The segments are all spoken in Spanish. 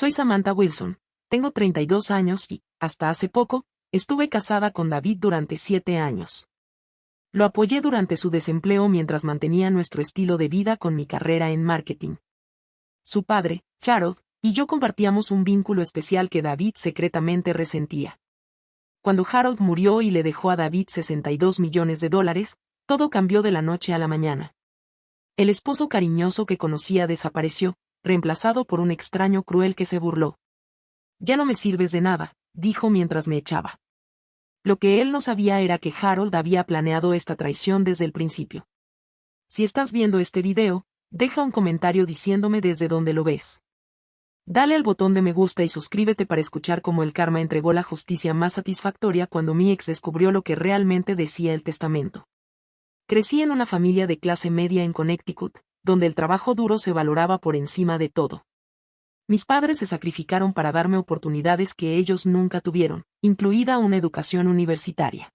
Soy Samantha Wilson, tengo 32 años y, hasta hace poco, estuve casada con David durante 7 años. Lo apoyé durante su desempleo mientras mantenía nuestro estilo de vida con mi carrera en marketing. Su padre, Harold, y yo compartíamos un vínculo especial que David secretamente resentía. Cuando Harold murió y le dejó a David $62 millones, todo cambió de la noche a la mañana. El esposo cariñoso que conocía desapareció, reemplazado por un extraño cruel que se burló. «Ya no me sirves de nada», dijo mientras me echaba. Lo que él no sabía era que Harold había planeado esta traición desde el principio. Si estás viendo este video, deja un comentario diciéndome desde dónde lo ves. Dale al botón de me gusta y suscríbete para escuchar cómo el karma entregó la justicia más satisfactoria cuando mi ex descubrió lo que realmente decía el testamento. Crecí en una familia de clase media en Connecticut, donde el trabajo duro se valoraba por encima de todo. Mis padres se sacrificaron para darme oportunidades que ellos nunca tuvieron, incluida una educación universitaria.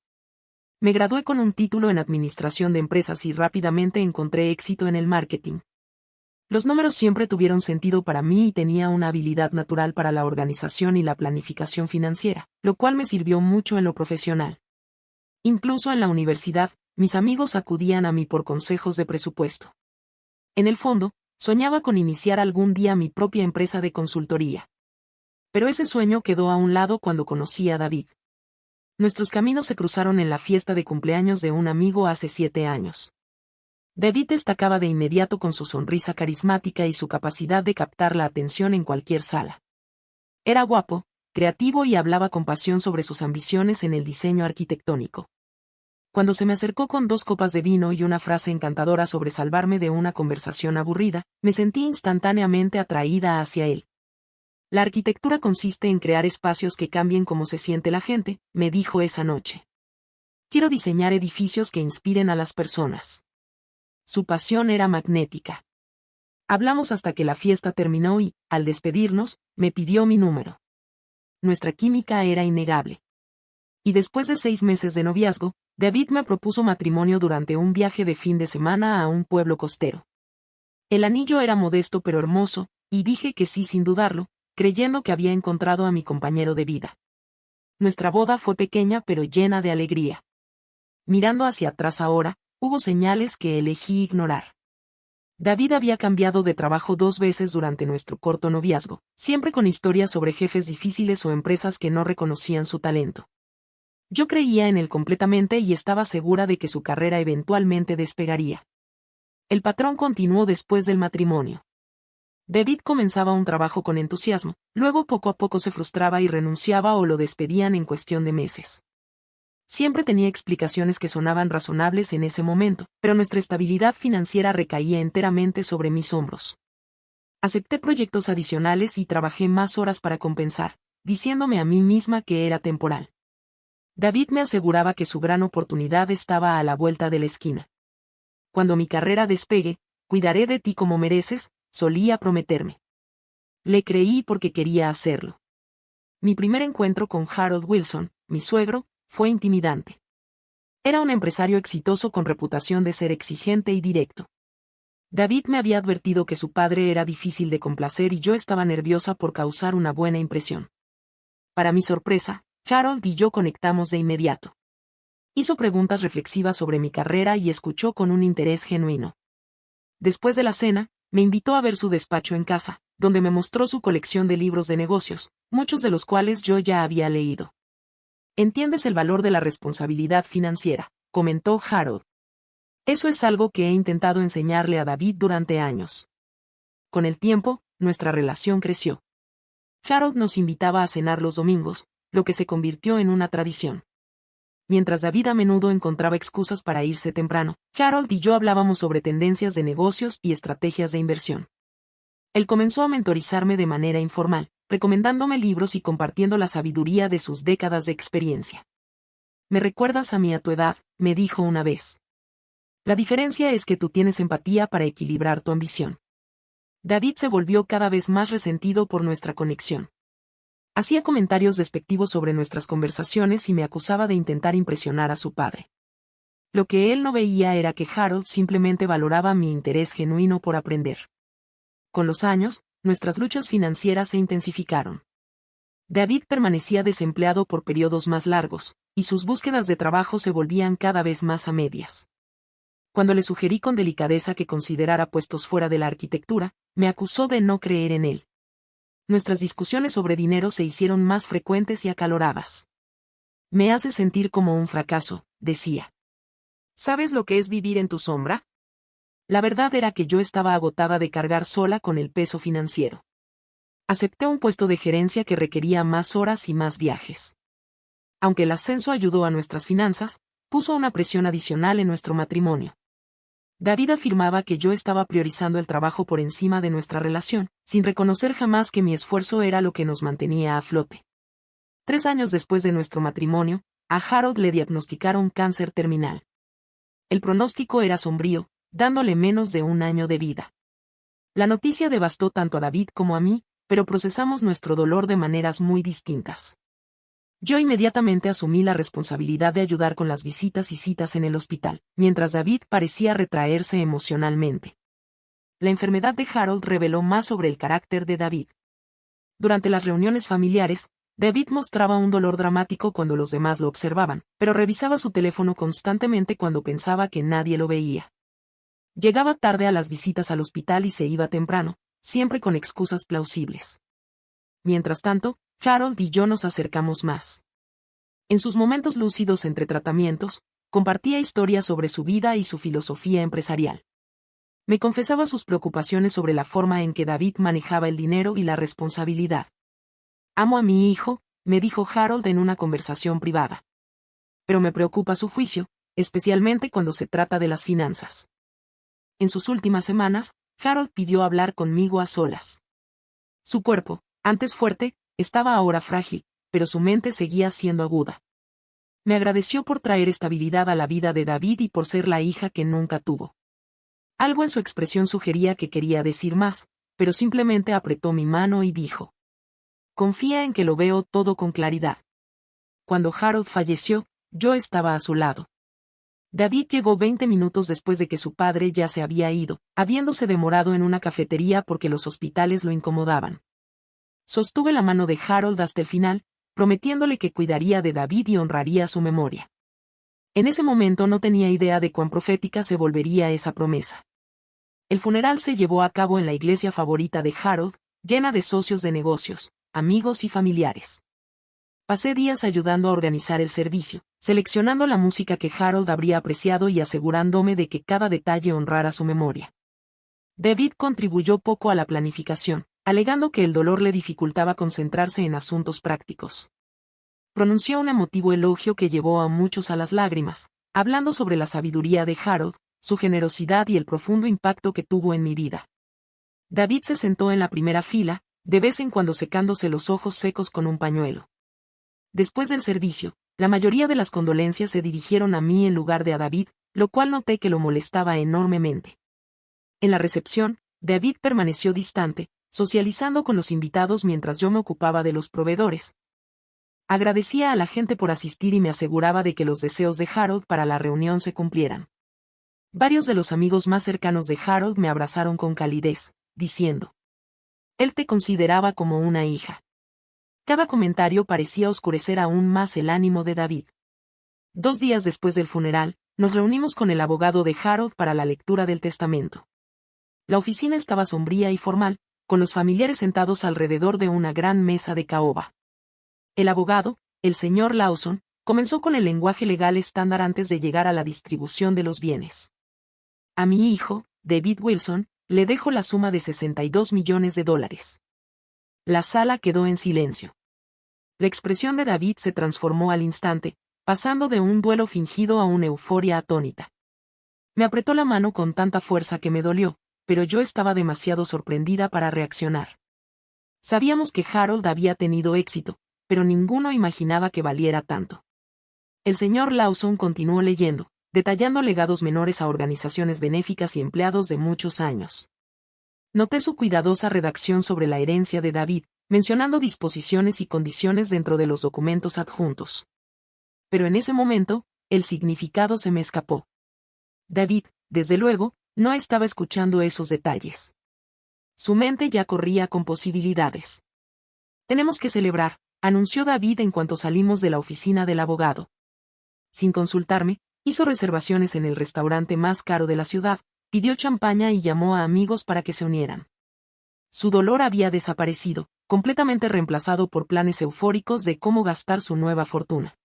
Me gradué con un título en administración de empresas y rápidamente encontré éxito en el marketing. Los números siempre tuvieron sentido para mí y tenía una habilidad natural para la organización y la planificación financiera, lo cual me sirvió mucho en lo profesional. Incluso en la universidad, mis amigos acudían a mí por consejos de presupuesto. En el fondo, soñaba con iniciar algún día mi propia empresa de consultoría. Pero ese sueño quedó a un lado cuando conocí a David. Nuestros caminos se cruzaron en la fiesta de cumpleaños de un amigo hace 7 años. David destacaba de inmediato con su sonrisa carismática y su capacidad de captar la atención en cualquier sala. Era guapo, creativo y hablaba con pasión sobre sus ambiciones en el diseño arquitectónico. Cuando se me acercó con 2 copas de vino y una frase encantadora sobre salvarme de una conversación aburrida, me sentí instantáneamente atraída hacia él. La arquitectura consiste en crear espacios que cambien cómo se siente la gente, me dijo esa noche. Quiero diseñar edificios que inspiren a las personas. Su pasión era magnética. Hablamos hasta que la fiesta terminó y, al despedirnos, me pidió mi número. Nuestra química era innegable. Y después de 6 meses de noviazgo, David me propuso matrimonio durante un viaje de fin de semana a un pueblo costero. El anillo era modesto pero hermoso, y dije que sí sin dudarlo, creyendo que había encontrado a mi compañero de vida. Nuestra boda fue pequeña pero llena de alegría. Mirando hacia atrás ahora, hubo señales que elegí ignorar. David había cambiado de trabajo 2 veces durante nuestro corto noviazgo, siempre con historias sobre jefes difíciles o empresas que no reconocían su talento. Yo creía en él completamente y estaba segura de que su carrera eventualmente despegaría. El patrón continuó después del matrimonio. David comenzaba un trabajo con entusiasmo, luego poco a poco se frustraba y renunciaba o lo despedían en cuestión de meses. Siempre tenía explicaciones que sonaban razonables en ese momento, pero nuestra estabilidad financiera recaía enteramente sobre mis hombros. Acepté proyectos adicionales y trabajé más horas para compensar, diciéndome a mí misma que era temporal. David me aseguraba que su gran oportunidad estaba a la vuelta de la esquina. Cuando mi carrera despegue, cuidaré de ti como mereces, solía prometerme. Le creí porque quería hacerlo. Mi primer encuentro con Harold Wilson, mi suegro, fue intimidante. Era un empresario exitoso con reputación de ser exigente y directo. David me había advertido que su padre era difícil de complacer y yo estaba nerviosa por causar una buena impresión. Para mi sorpresa, Harold y yo conectamos de inmediato. Hizo preguntas reflexivas sobre mi carrera y escuchó con un interés genuino. Después de la cena, me invitó a ver su despacho en casa, donde me mostró su colección de libros de negocios, muchos de los cuales yo ya había leído. «Entiendes el valor de la responsabilidad financiera», comentó Harold. «Eso es algo que he intentado enseñarle a David durante años». Con el tiempo, nuestra relación creció. Harold nos invitaba a cenar los domingos, lo que se convirtió en una tradición. Mientras David a menudo encontraba excusas para irse temprano, Harold y yo hablábamos sobre tendencias de negocios y estrategias de inversión. Él comenzó a mentorizarme de manera informal, recomendándome libros y compartiendo la sabiduría de sus décadas de experiencia. «Me recuerdas a mí a tu edad», me dijo una vez. «La diferencia es que tú tienes empatía para equilibrar tu ambición». David se volvió cada vez más resentido por nuestra conexión. Hacía comentarios despectivos sobre nuestras conversaciones y me acusaba de intentar impresionar a su padre. Lo que él no veía era que Harold simplemente valoraba mi interés genuino por aprender. Con los años, nuestras luchas financieras se intensificaron. David permanecía desempleado por periodos más largos, y sus búsquedas de trabajo se volvían cada vez más a medias. Cuando le sugerí con delicadeza que considerara puestos fuera de la arquitectura, me acusó de no creer en él. Nuestras discusiones sobre dinero se hicieron más frecuentes y acaloradas. Me hace sentir como un fracaso, decía. ¿Sabes lo que es vivir en tu sombra? La verdad era que yo estaba agotada de cargar sola con el peso financiero. Acepté un puesto de gerencia que requería más horas y más viajes. Aunque el ascenso ayudó a nuestras finanzas, puso una presión adicional en nuestro matrimonio. David afirmaba que yo estaba priorizando el trabajo por encima de nuestra relación, sin reconocer jamás que mi esfuerzo era lo que nos mantenía a flote. 3 años después de nuestro matrimonio, a Harold le diagnosticaron cáncer terminal. El pronóstico era sombrío, dándole menos de 1 año de vida. La noticia devastó tanto a David como a mí, pero procesamos nuestro dolor de maneras muy distintas. Yo inmediatamente asumí la responsabilidad de ayudar con las visitas y citas en el hospital, mientras David parecía retraerse emocionalmente. La enfermedad de Harold reveló más sobre el carácter de David. Durante las reuniones familiares, David mostraba un dolor dramático cuando los demás lo observaban, pero revisaba su teléfono constantemente cuando pensaba que nadie lo veía. Llegaba tarde a las visitas al hospital y se iba temprano, siempre con excusas plausibles. Mientras tanto, Harold y yo nos acercamos más. En sus momentos lúcidos entre tratamientos, compartía historias sobre su vida y su filosofía empresarial. Me confesaba sus preocupaciones sobre la forma en que David manejaba el dinero y la responsabilidad. Amo a mi hijo, me dijo Harold en una conversación privada. Pero me preocupa su juicio, especialmente cuando se trata de las finanzas. En sus últimas semanas, Harold pidió hablar conmigo a solas. Su cuerpo, antes fuerte, estaba ahora frágil, pero su mente seguía siendo aguda. Me agradeció por traer estabilidad a la vida de David y por ser la hija que nunca tuvo. Algo en su expresión sugería que quería decir más, pero simplemente apretó mi mano y dijo: confía en que lo veo todo con claridad. Cuando Harold falleció, yo estaba a su lado. David llegó 20 minutos después de que su padre ya se había ido, habiéndose demorado en una cafetería porque los hospitales lo incomodaban. Sostuve la mano de Harold hasta el final, prometiéndole que cuidaría de David y honraría su memoria. En ese momento no tenía idea de cuán profética se volvería esa promesa. El funeral se llevó a cabo en la iglesia favorita de Harold, llena de socios de negocios, amigos y familiares. Pasé días ayudando a organizar el servicio, seleccionando la música que Harold habría apreciado y asegurándome de que cada detalle honrara su memoria. David contribuyó poco a la planificación, alegando que el dolor le dificultaba concentrarse en asuntos prácticos. Pronunció un emotivo elogio que llevó a muchos a las lágrimas, hablando sobre la sabiduría de Harold, su generosidad y el profundo impacto que tuvo en mi vida. David se sentó en la primera fila, de vez en cuando secándose los ojos secos con un pañuelo. Después del servicio, la mayoría de las condolencias se dirigieron a mí en lugar de a David, lo cual noté que lo molestaba enormemente. En la recepción, David permaneció distante, socializando con los invitados mientras yo me ocupaba de los proveedores. Agradecía a la gente por asistir y me aseguraba de que los deseos de Harold para la reunión se cumplieran. Varios de los amigos más cercanos de Harold me abrazaron con calidez, diciendo: él te consideraba como una hija. Cada comentario parecía oscurecer aún más el ánimo de David. 2 días después del funeral, nos reunimos con el abogado de Harold para la lectura del testamento. La oficina estaba sombría y formal, con los familiares sentados alrededor de una gran mesa de caoba. El abogado, el señor Lawson, comenzó con el lenguaje legal estándar antes de llegar a la distribución de los bienes. A mi hijo, David Wilson, le dejo la suma de $62 millones. La sala quedó en silencio. La expresión de David se transformó al instante, pasando de un duelo fingido a una euforia atónita. Me apretó la mano con tanta fuerza que me dolió, pero yo estaba demasiado sorprendida para reaccionar. Sabíamos que Harold había tenido éxito, pero ninguno imaginaba que valiera tanto. El señor Lawson continuó leyendo, detallando legados menores a organizaciones benéficas y empleados de muchos años. Noté su cuidadosa redacción sobre la herencia de David, mencionando disposiciones y condiciones dentro de los documentos adjuntos. Pero en ese momento, el significado se me escapó. David, desde luego, no estaba escuchando esos detalles. Su mente ya corría con posibilidades. Tenemos que celebrar, anunció David en cuanto salimos de la oficina del abogado. Sin consultarme, hizo reservaciones en el restaurante más caro de la ciudad, pidió champaña y llamó a amigos para que se unieran. Su dolor había desaparecido, completamente reemplazado por planes eufóricos de cómo gastar su nueva fortuna.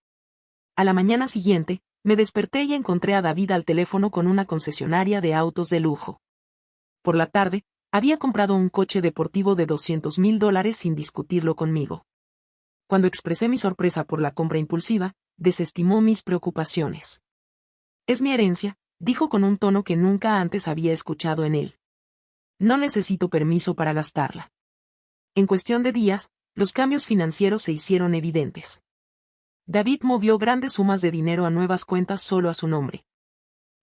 A la mañana siguiente, me desperté y encontré a David al teléfono con una concesionaria de autos de lujo. Por la tarde, había comprado un coche deportivo de $200,000 sin discutirlo conmigo. Cuando expresé mi sorpresa por la compra impulsiva, desestimó mis preocupaciones. Es mi herencia, dijo con un tono que nunca antes había escuchado en él. No necesito permiso para gastarla. En cuestión de días, los cambios financieros se hicieron evidentes. David movió grandes sumas de dinero a nuevas cuentas solo a su nombre.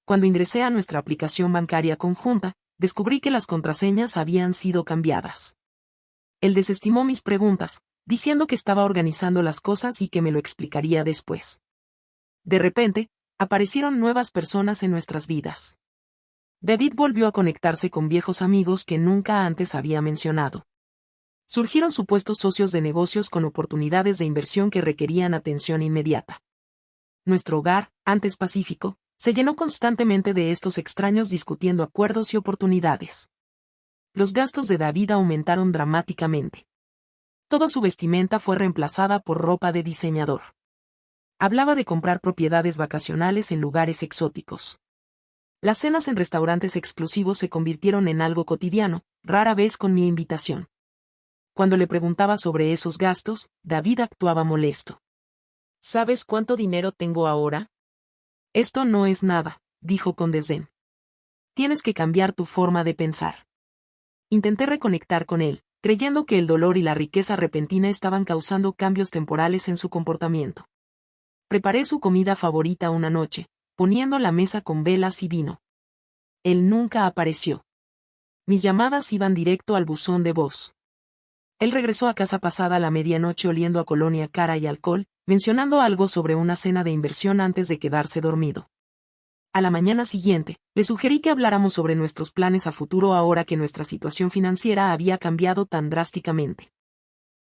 Cuando ingresé a nuestra aplicación bancaria conjunta, descubrí que las contraseñas habían sido cambiadas. Él desestimó mis preguntas, diciendo que estaba organizando las cosas y que me lo explicaría después. De repente, aparecieron nuevas personas en nuestras vidas. David volvió a conectarse con viejos amigos que nunca antes había mencionado. Surgieron supuestos socios de negocios con oportunidades de inversión que requerían atención inmediata. Nuestro hogar, antes pacífico, se llenó constantemente de estos extraños discutiendo acuerdos y oportunidades. Los gastos de David aumentaron dramáticamente. Toda su vestimenta fue reemplazada por ropa de diseñador. Hablaba de comprar propiedades vacacionales en lugares exóticos. Las cenas en restaurantes exclusivos se convirtieron en algo cotidiano, rara vez con mi invitación. Cuando le preguntaba sobre esos gastos, David actuaba molesto. ¿Sabes cuánto dinero tengo ahora? Esto no es nada, dijo con desdén. Tienes que cambiar tu forma de pensar. Intenté reconectar con él, creyendo que el dolor y la riqueza repentina estaban causando cambios temporales en su comportamiento. Preparé su comida favorita una noche, poniendo la mesa con velas y vino. Él nunca apareció. Mis llamadas iban directo al buzón de voz. Él regresó a casa pasada la medianoche oliendo a colonia cara y alcohol, mencionando algo sobre una cena de inversión antes de quedarse dormido. A la mañana siguiente, le sugerí que habláramos sobre nuestros planes a futuro ahora que nuestra situación financiera había cambiado tan drásticamente.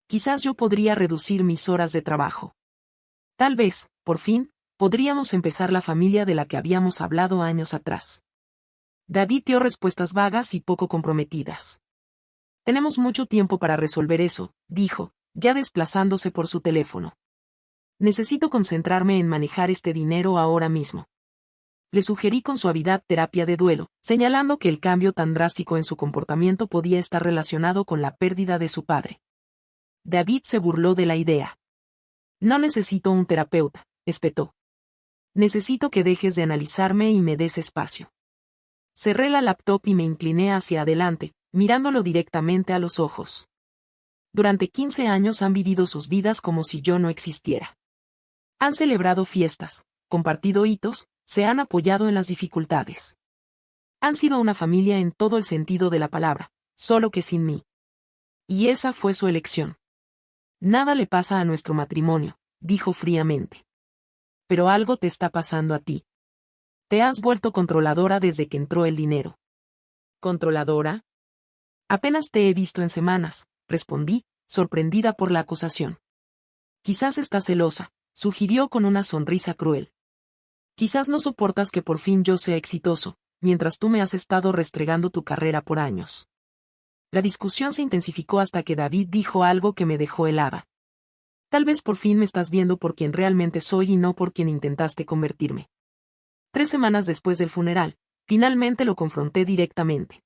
Quizás yo podría reducir mis horas de trabajo. Tal vez, por fin, podríamos empezar la familia de la que habíamos hablado años atrás. David dio respuestas vagas y poco comprometidas. Tenemos mucho tiempo para resolver eso, dijo, ya desplazándose por su teléfono. Necesito concentrarme en manejar este dinero ahora mismo. Le sugerí con suavidad terapia de duelo, señalando que el cambio tan drástico en su comportamiento podía estar relacionado con la pérdida de su padre. David se burló de la idea. No necesito un terapeuta, espetó. Necesito que dejes de analizarme y me des espacio. Cerré la laptop y me incliné hacia adelante, mirándolo directamente a los ojos. Durante 15 años han vivido sus vidas como si yo no existiera. Han celebrado fiestas, compartido hitos, se han apoyado en las dificultades. Han sido una familia en todo el sentido de la palabra, solo que sin mí. Y esa fue su elección. Nada le pasa a nuestro matrimonio, dijo fríamente. Pero algo te está pasando a ti. Te has vuelto controladora desde que entró el dinero. ¿Controladora? Apenas te he visto en semanas, respondí, sorprendida por la acusación. Quizás estás celosa, sugirió con una sonrisa cruel. Quizás no soportas que por fin yo sea exitoso, mientras tú me has estado restregando tu carrera por años. La discusión se intensificó hasta que David dijo algo que me dejó helada. Tal vez por fin me estás viendo por quien realmente soy y no por quien intentaste convertirme. 3 semanas después del funeral, finalmente lo confronté directamente.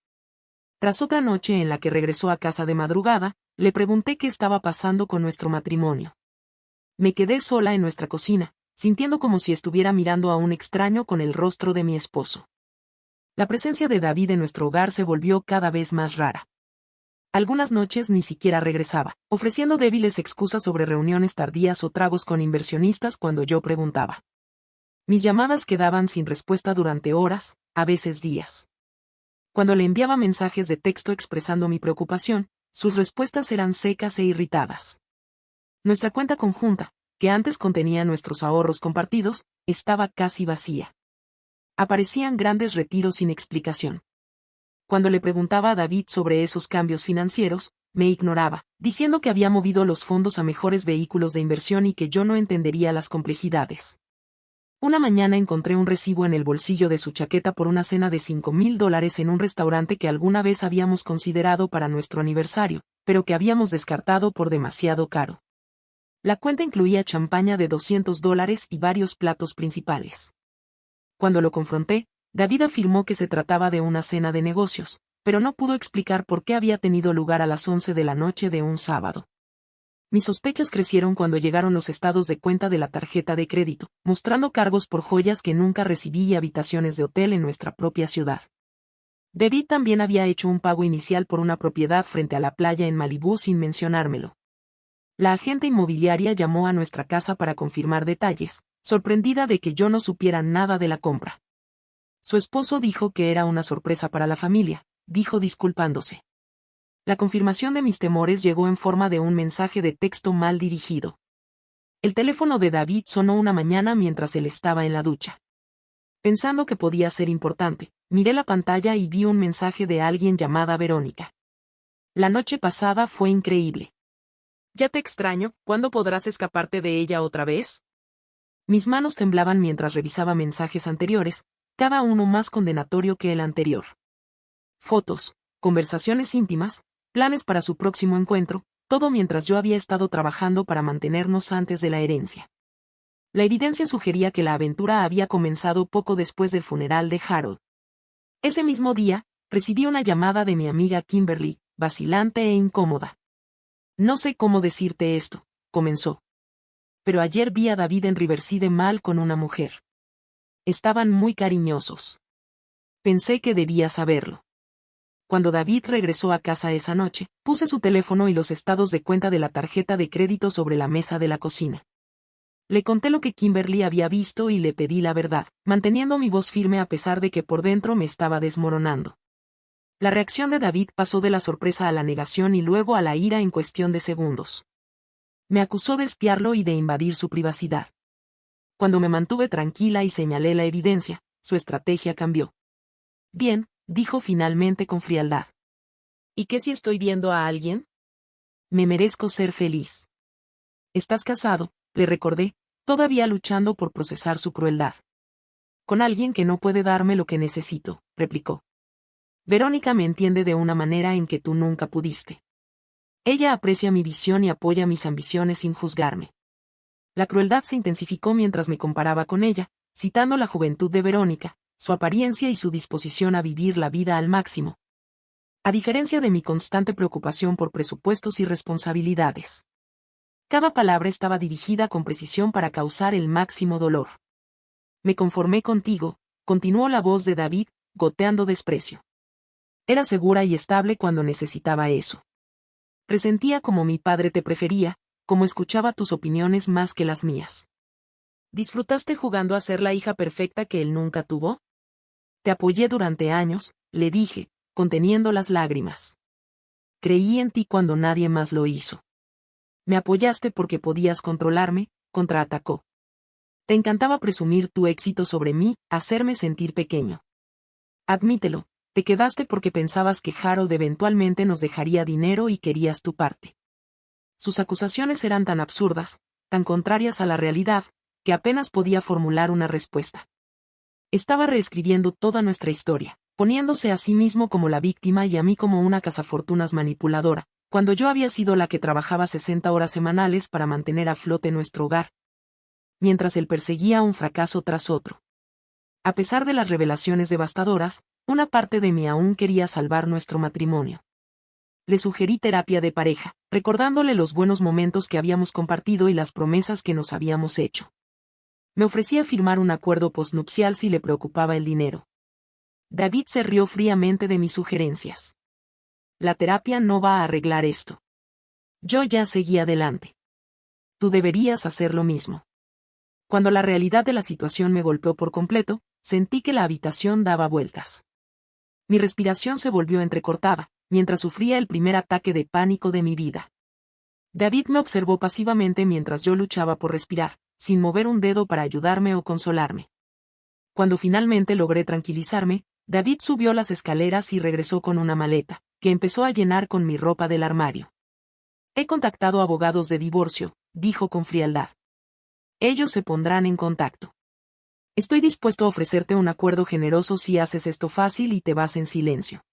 Tras otra noche en la que regresó a casa de madrugada, le pregunté qué estaba pasando con nuestro matrimonio. Me quedé sola en nuestra cocina, sintiendo como si estuviera mirando a un extraño con el rostro de mi esposo. La presencia de David en nuestro hogar se volvió cada vez más rara. Algunas noches ni siquiera regresaba, ofreciendo débiles excusas sobre reuniones tardías o tragos con inversionistas cuando yo preguntaba. Mis llamadas quedaban sin respuesta durante horas, a veces días. Cuando le enviaba mensajes de texto expresando mi preocupación, sus respuestas eran secas e irritadas. Nuestra cuenta conjunta, que antes contenía nuestros ahorros compartidos, estaba casi vacía. Aparecían grandes retiros sin explicación. Cuando le preguntaba a David sobre esos cambios financieros, me ignoraba, diciendo que había movido los fondos a mejores vehículos de inversión y que yo no entendería las complejidades. Una mañana encontré un recibo en el bolsillo de su chaqueta por una cena de $5,000 en un restaurante que alguna vez habíamos considerado para nuestro aniversario, pero que habíamos descartado por demasiado caro. La cuenta incluía champaña de $200 y varios platos principales. Cuando lo confronté, David afirmó que se trataba de una cena de negocios, pero no pudo explicar por qué había tenido lugar a las 11 de la noche de un sábado. Mis sospechas crecieron cuando llegaron los estados de cuenta de la tarjeta de crédito, mostrando cargos por joyas que nunca recibí y habitaciones de hotel en nuestra propia ciudad. David también había hecho un pago inicial por una propiedad frente a la playa en Malibú sin mencionármelo. La agente inmobiliaria llamó a nuestra casa para confirmar detalles, sorprendida de que yo no supiera nada de la compra. Su esposo dijo que era una sorpresa para la familia, dijo disculpándose. La confirmación de mis temores llegó en forma de un mensaje de texto mal dirigido. El teléfono de David sonó una mañana mientras él estaba en la ducha. Pensando que podía ser importante, miré la pantalla y vi un mensaje de alguien llamada Verónica. La noche pasada fue increíble. Ya te extraño, ¿cuándo podrás escaparte de ella otra vez? Mis manos temblaban mientras revisaba mensajes anteriores, cada uno más condenatorio que el anterior. Fotos, conversaciones íntimas, planes para su próximo encuentro, todo mientras yo había estado trabajando para mantenernos antes de la herencia. La evidencia sugería que la aventura había comenzado poco después del funeral de Harold. Ese mismo día, recibí una llamada de mi amiga Kimberly, vacilante e incómoda. No sé cómo decirte esto, comenzó. Pero ayer vi a David en Riverside Mall con una mujer. Estaban muy cariñosos. Pensé que debía saberlo. Cuando David regresó a casa esa noche, puse su teléfono y los estados de cuenta de la tarjeta de crédito sobre la mesa de la cocina. Le conté lo que Kimberly había visto y le pedí la verdad, manteniendo mi voz firme a pesar de que por dentro me estaba desmoronando. La reacción de David pasó de la sorpresa a la negación y luego a la ira en cuestión de segundos. Me acusó de espiarlo y de invadir su privacidad. Cuando me mantuve tranquila y señalé la evidencia, su estrategia cambió. Bien, dijo finalmente con frialdad. ¿Y qué si estoy viendo a alguien? Me merezco ser feliz. Estás casado, le recordé, todavía luchando por procesar su crueldad. Con alguien que no puede darme lo que necesito, replicó. Verónica me entiende de una manera en que tú nunca pudiste. Ella aprecia mi visión y apoya mis ambiciones sin juzgarme. La crueldad se intensificó mientras me comparaba con ella, citando la juventud de Verónica, su apariencia y su disposición a vivir la vida al máximo. A diferencia de mi constante preocupación por presupuestos y responsabilidades. Cada palabra estaba dirigida con precisión para causar el máximo dolor. Me conformé contigo, continuó la voz de David, goteando desprecio. Era segura y estable cuando necesitaba eso. Presentía como mi padre te prefería, como escuchaba tus opiniones más que las mías. ¿Disfrutaste jugando a ser la hija perfecta que él nunca tuvo? Te apoyé durante años, le dije, conteniendo las lágrimas. Creí en ti cuando nadie más lo hizo. Me apoyaste porque podías controlarme, contraatacó. Te encantaba presumir tu éxito sobre mí, hacerme sentir pequeño. Admítelo, te quedaste porque pensabas que Harold eventualmente nos dejaría dinero y querías tu parte. Sus acusaciones eran tan absurdas, tan contrarias a la realidad, que apenas podía formular una respuesta. Estaba reescribiendo toda nuestra historia, poniéndose a sí mismo como la víctima y a mí como una cazafortunas manipuladora, cuando yo había sido la que trabajaba 60 horas semanales para mantener a flote nuestro hogar. Mientras él perseguía un fracaso tras otro. A pesar de las revelaciones devastadoras, una parte de mí aún quería salvar nuestro matrimonio. Le sugerí terapia de pareja, recordándole los buenos momentos que habíamos compartido y las promesas que nos habíamos hecho. Me ofrecía firmar un acuerdo postnupcial si le preocupaba el dinero. David se rió fríamente de mis sugerencias. La terapia no va a arreglar esto. Yo ya seguí adelante. Tú deberías hacer lo mismo. Cuando la realidad de la situación me golpeó por completo, sentí que la habitación daba vueltas. Mi respiración se volvió entrecortada, mientras sufría el primer ataque de pánico de mi vida. David me observó pasivamente mientras yo luchaba por respirar, sin mover un dedo para ayudarme o consolarme. Cuando finalmente logré tranquilizarme, David subió las escaleras y regresó con una maleta, que empezó a llenar con mi ropa del armario. He contactado abogados de divorcio, dijo con frialdad. Ellos se pondrán en contacto. Estoy dispuesto a ofrecerte un acuerdo generoso si haces esto fácil y te vas en silencio.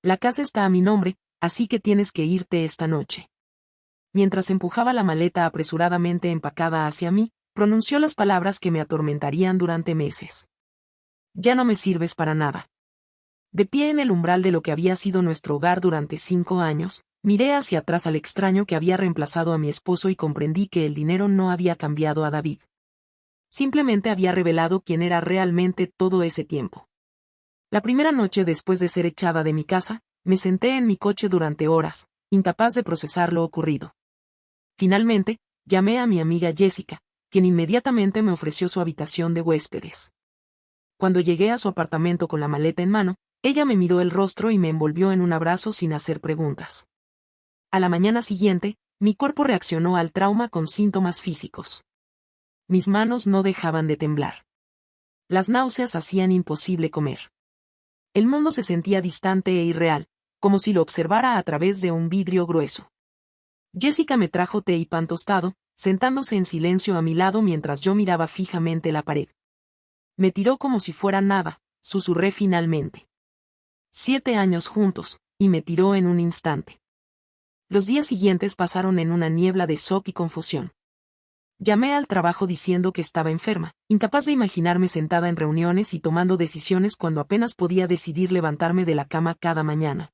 La casa está a mi nombre, así que tienes que irte esta noche. Mientras empujaba la maleta apresuradamente empacada hacia mí, pronunció las palabras que me atormentarían durante meses. Ya no me sirves para nada. De pie en el umbral de lo que había sido nuestro hogar durante 5 años, miré hacia atrás al extraño que había reemplazado a mi esposo y comprendí que el dinero no había cambiado a David. Simplemente había revelado quién era realmente todo ese tiempo. La primera noche después de ser echada de mi casa, me senté en mi coche durante horas, incapaz de procesar lo ocurrido. Finalmente, llamé a mi amiga Jessica, quien inmediatamente me ofreció su habitación de huéspedes. Cuando llegué a su apartamento con la maleta en mano, ella me miró el rostro y me envolvió en un abrazo sin hacer preguntas. A la mañana siguiente, mi cuerpo reaccionó al trauma con síntomas físicos. Mis manos no dejaban de temblar. Las náuseas hacían imposible comer. El mundo se sentía distante e irreal, como si lo observara a través de un vidrio grueso. Jessica me trajo té y pan tostado, sentándose en silencio a mi lado mientras yo miraba fijamente la pared. Me tiró como si fuera nada, susurré finalmente. 7 años juntos, y me tiró en un instante. Los días siguientes pasaron en una niebla de shock y confusión. Llamé al trabajo diciendo que estaba enferma, incapaz de imaginarme sentada en reuniones y tomando decisiones cuando apenas podía decidir levantarme de la cama cada mañana.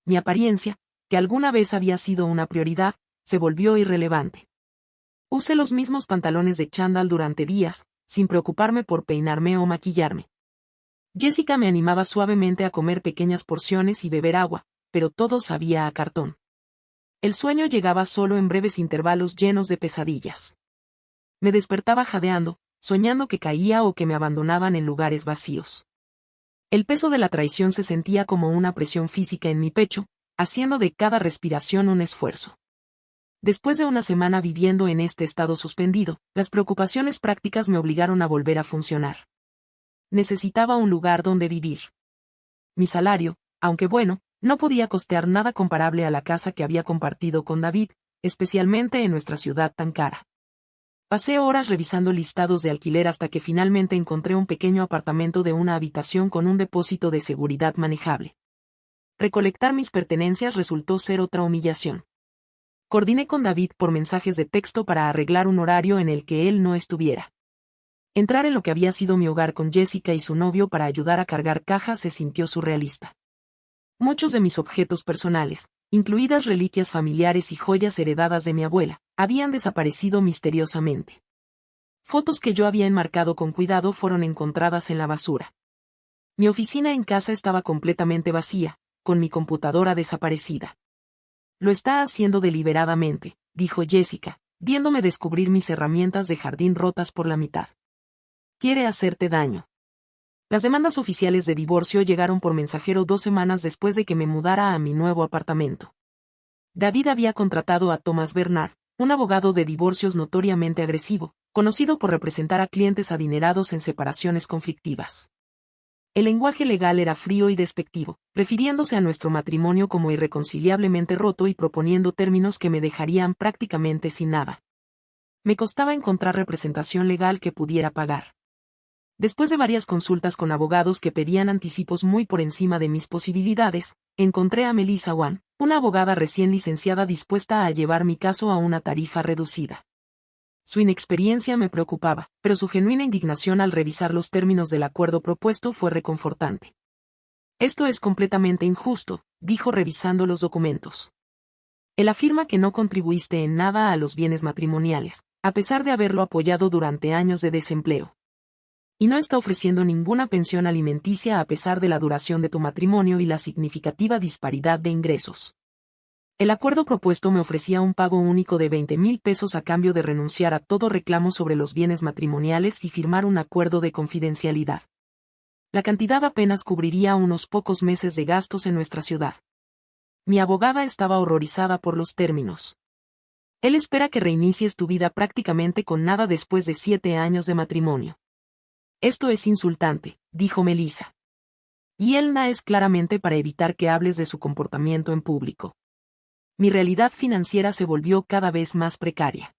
Mi apariencia, que alguna vez había sido una prioridad, se volvió irrelevante. Usé los mismos pantalones de chándal durante días, sin preocuparme por peinarme o maquillarme. Jessica me animaba suavemente a comer pequeñas porciones y beber agua, pero todo sabía a cartón. El sueño llegaba solo en breves intervalos llenos de pesadillas. Me despertaba jadeando, soñando que caía o que me abandonaban en lugares vacíos. El peso de la traición se sentía como una presión física en mi pecho, haciendo de cada respiración un esfuerzo. Después de una semana viviendo en este estado suspendido, las preocupaciones prácticas me obligaron a volver a funcionar. Necesitaba un lugar donde vivir. Mi salario, aunque bueno, no podía costear nada comparable a la casa que había compartido con David, especialmente en nuestra ciudad tan cara. Pasé horas revisando listados de alquiler hasta que finalmente encontré un pequeño apartamento de una habitación con un depósito de seguridad manejable. Recolectar mis pertenencias resultó ser otra humillación. Coordiné con David por mensajes de texto para arreglar un horario en el que él no estuviera. Entrar en lo que había sido mi hogar con Jessica y su novio para ayudar a cargar cajas se sintió surrealista. Muchos de mis objetos personales, incluidas reliquias familiares y joyas heredadas de mi abuela, habían desaparecido misteriosamente. Fotos que yo había enmarcado con cuidado fueron encontradas en la basura. Mi oficina en casa estaba completamente vacía, con mi computadora desaparecida. Lo está haciendo deliberadamente, dijo Jessica, viéndome descubrir mis herramientas de jardín rotas por la mitad. Quiere hacerte daño. Las demandas oficiales de divorcio llegaron por mensajero 2 semanas después de que me mudara a mi nuevo apartamento. David había contratado a Thomas Bernard, un abogado de divorcios notoriamente agresivo, conocido por representar a clientes adinerados en separaciones conflictivas. El lenguaje legal era frío y despectivo, refiriéndose a nuestro matrimonio como irreconciliablemente roto y proponiendo términos que me dejarían prácticamente sin nada. Me costaba encontrar representación legal que pudiera pagar. Después de varias consultas con abogados que pedían anticipos muy por encima de mis posibilidades, encontré a Melissa Wan, una abogada recién licenciada dispuesta a llevar mi caso a una tarifa reducida. Su inexperiencia me preocupaba, pero su genuina indignación al revisar los términos del acuerdo propuesto fue reconfortante. Esto es completamente injusto, dijo revisando los documentos. Él afirma que no contribuiste en nada a los bienes matrimoniales, a pesar de haberlo apoyado durante años de desempleo. Y no está ofreciendo ninguna pensión alimenticia a pesar de la duración de tu matrimonio y la significativa disparidad de ingresos. El acuerdo propuesto me ofrecía un pago único de 20,000 pesos a cambio de renunciar a todo reclamo sobre los bienes matrimoniales y firmar un acuerdo de confidencialidad. La cantidad apenas cubriría unos pocos meses de gastos en nuestra ciudad. Mi abogada estaba horrorizada por los términos. Él espera que reinicies tu vida prácticamente con nada después de 7 años de matrimonio. Esto es insultante, dijo Melissa. Y él no es claramente para evitar que hables de su comportamiento en público. Mi realidad financiera se volvió cada vez más precaria.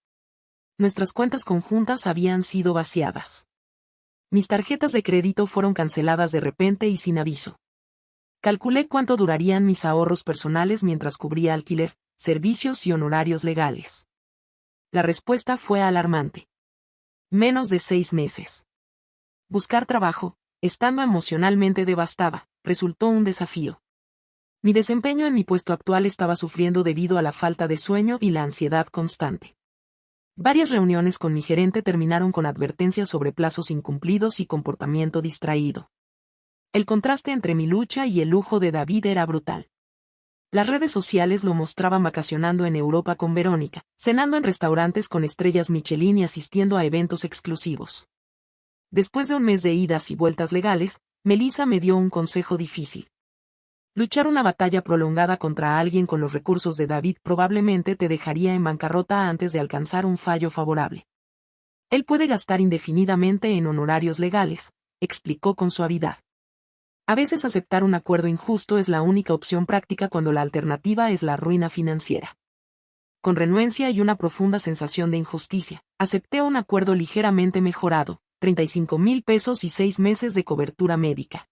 Nuestras cuentas conjuntas habían sido vaciadas. Mis tarjetas de crédito fueron canceladas de repente y sin aviso. Calculé cuánto durarían mis ahorros personales mientras cubría alquiler, servicios y honorarios legales. La respuesta fue alarmante. Menos de 6 meses. Buscar trabajo, estando emocionalmente devastada, resultó un desafío. Mi desempeño en mi puesto actual estaba sufriendo debido a la falta de sueño y la ansiedad constante. Varias reuniones con mi gerente terminaron con advertencias sobre plazos incumplidos y comportamiento distraído. El contraste entre mi lucha y el lujo de David era brutal. Las redes sociales lo mostraban vacacionando en Europa con Verónica, cenando en restaurantes con estrellas Michelin y asistiendo a eventos exclusivos. Después de un mes de idas y vueltas legales, Melissa me dio un consejo difícil. Luchar una batalla prolongada contra alguien con los recursos de David probablemente te dejaría en bancarrota antes de alcanzar un fallo favorable. Él puede gastar indefinidamente en honorarios legales, explicó con suavidad. A veces aceptar un acuerdo injusto es la única opción práctica cuando la alternativa es la ruina financiera. Con renuencia y una profunda sensación de injusticia, acepté un acuerdo ligeramente mejorado, 35,000 pesos y 6 meses de cobertura médica.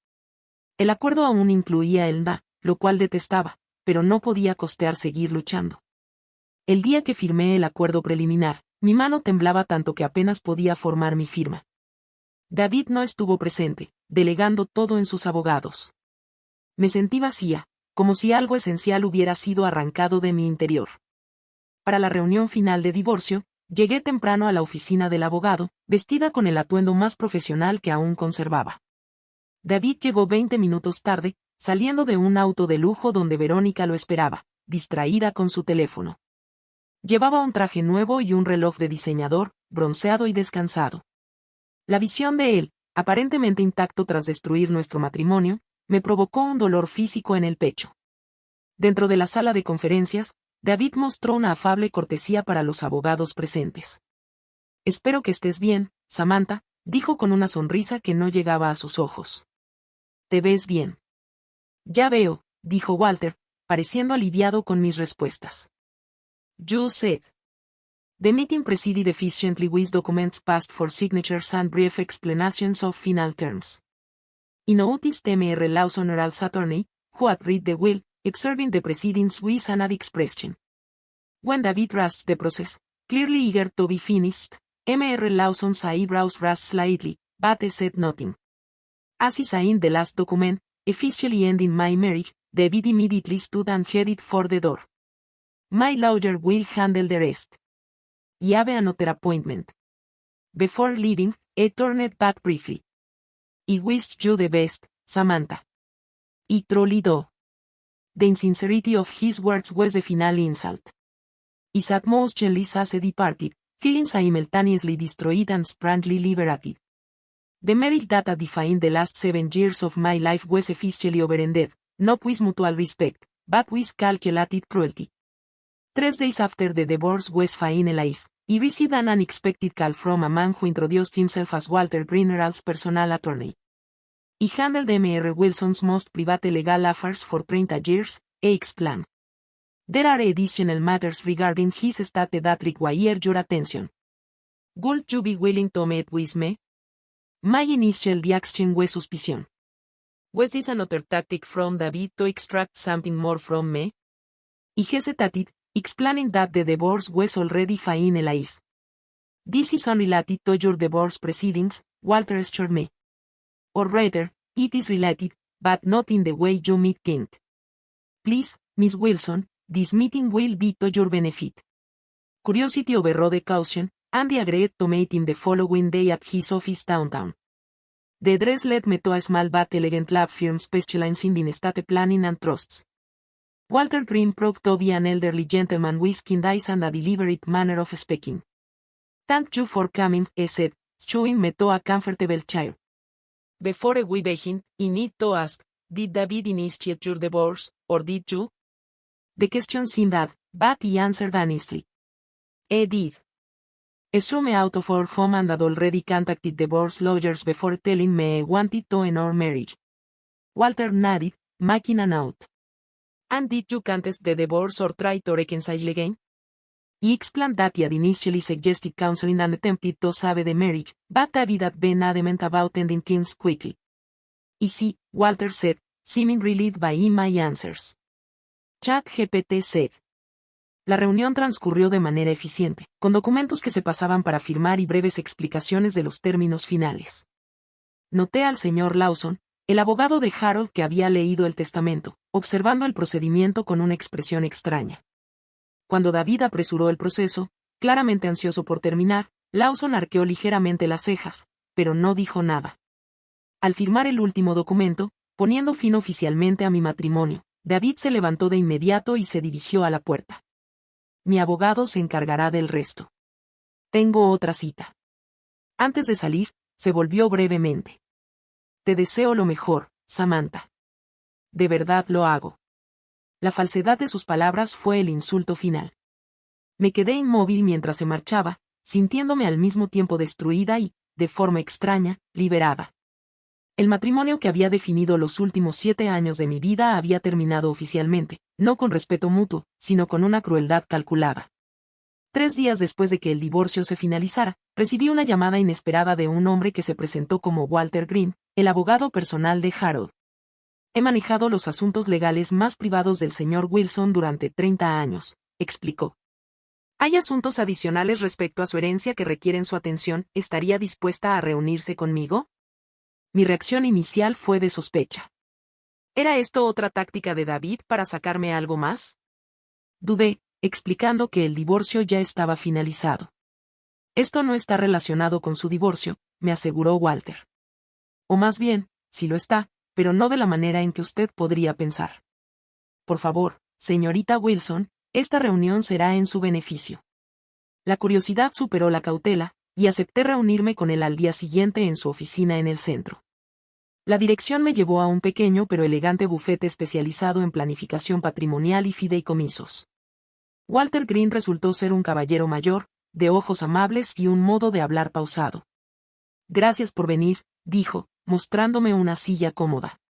El acuerdo aún incluía el NDA, lo cual detestaba, pero no podía costear seguir luchando. El día que firmé el acuerdo preliminar, mi mano temblaba tanto que apenas podía formar mi firma. David no estuvo presente, delegando todo en sus abogados. Me sentí vacía, como si algo esencial hubiera sido arrancado de mi interior. Para la reunión final de divorcio, llegué temprano a la oficina del abogado, vestida con el atuendo más profesional que aún conservaba. David llegó 20 minutos tarde, saliendo de un auto de lujo donde Verónica lo esperaba, distraída con su teléfono. Llevaba un traje nuevo y un reloj de diseñador, bronceado y descansado. La visión de él, aparentemente intacto tras destruir nuestro matrimonio, me provocó un dolor físico en el pecho. Dentro de la sala de conferencias, David mostró una afable cortesía para los abogados presentes. «Espero que estés bien, Samantha», dijo con una sonrisa que no llegaba a sus ojos. «Te ves bien». «Ya veo», dijo Walter, pareciendo aliviado con mis respuestas. «You said». The meeting proceeded efficiently with documents passed for signatures and brief explanations of final terms. I noticed M.R. Lawson Earl's attorney, who had read the will, observing the proceedings with an added expression. When David raised the process, clearly eager to be finished, M.R. Lawson's eyebrows raised slightly, but said nothing. As he signed the last document, officially ending my marriage, David immediately stood and headed for the door. My lawyer will handle the rest. I have another appointment. Before leaving, he turned back briefly. I wish you the best, Samantha. I truly do. The insincerity of his words was the final insult. He sat motionless as he departed, feeling simultaneously destroyed and strangely liberated. The marriage that had defined the last 7 years of my life was officially over-ended, not with mutual respect, but with calculated cruelty. 3 days after the divorce was finalized, I received an unexpected call from a man who introduced himself as Walter Greeneral's personal attorney. He handled M.R. Wilson's most private legal affairs for 30 years, he explained. There are additional matters regarding his estate that require your attention. Would you be willing to meet with me? My initial reaction was suspicion. Was this another tactic from David to extract something more from me? I hesitated, explaining that the divorce was already finalized. This is unrelated to your divorce proceedings, Walter assured me. Or rather, it is related, but not in the way you might think. Please, Miss Wilson, this meeting will be to your benefit. Curiosity overrode caution, and he agreed to meet him the following day at his office downtown. The address led me to a small but elegant law firm specializing in estate planning and trusts. Walter Green proved to be an elderly gentleman with keen eyes and a deliberate manner of speaking. Thank you for coming, he said, showing me to a comfortable chair. Before we begin, I need to ask, did David initiate your divorce, or did you? The question seemed odd, but he answered honestly. He did. I threw me out of our home and had already contacted divorce lawyers before telling me I wanted to end our marriage. Walter nodded, making a note. And did you contest the divorce or try to reconcile again? I explained that he had initially suggested counseling and attempted to save the marriage, but David had been adamant about ending things quickly. I see, Walter said, seeming relieved by my answers. ChatGPT said. La reunión transcurrió de manera eficiente, con documentos que se pasaban para firmar y breves explicaciones de los términos finales. Noté al señor Lawson, el abogado de Harold que había leído el testamento, observando el procedimiento con una expresión extraña. Cuando David apresuró el proceso, claramente ansioso por terminar, Lawson arqueó ligeramente las cejas, pero no dijo nada. Al firmar el último documento, poniendo fin oficialmente a mi matrimonio, David se levantó de inmediato y se dirigió a la puerta. Mi abogado se encargará del resto. Tengo otra cita. Antes de salir, se volvió brevemente. Te deseo lo mejor, Samantha. De verdad lo hago. La falsedad de sus palabras fue el insulto final. Me quedé inmóvil mientras se marchaba, sintiéndome al mismo tiempo destruida y, de forma extraña, liberada. El matrimonio que había definido los últimos 7 años de mi vida había terminado oficialmente, no con respeto mutuo, sino con una crueldad calculada. 3 días después de que el divorcio se finalizara, recibí una llamada inesperada de un hombre que se presentó como Walter Green, el abogado personal de Harold. He manejado los asuntos legales más privados del señor Wilson durante 30 años, explicó. Hay asuntos adicionales respecto a su herencia que requieren su atención. ¿Estaría dispuesta a reunirse conmigo? Mi reacción inicial fue de sospecha. ¿Era esto otra táctica de David para sacarme algo más? Dudé, explicando que el divorcio ya estaba finalizado. Esto no está relacionado con su divorcio, me aseguró Walter. O más bien, sí lo está, pero no de la manera en que usted podría pensar. Por favor, señorita Wilson, esta reunión será en su beneficio. La curiosidad superó la cautela, y acepté reunirme con él al día siguiente en su oficina en el centro. La dirección me llevó a un pequeño pero elegante bufete especializado en planificación patrimonial y fideicomisos. Walter Green resultó ser un caballero mayor, de ojos amables y un modo de hablar pausado. Gracias por venir, dijo, mostrándome una silla cómoda.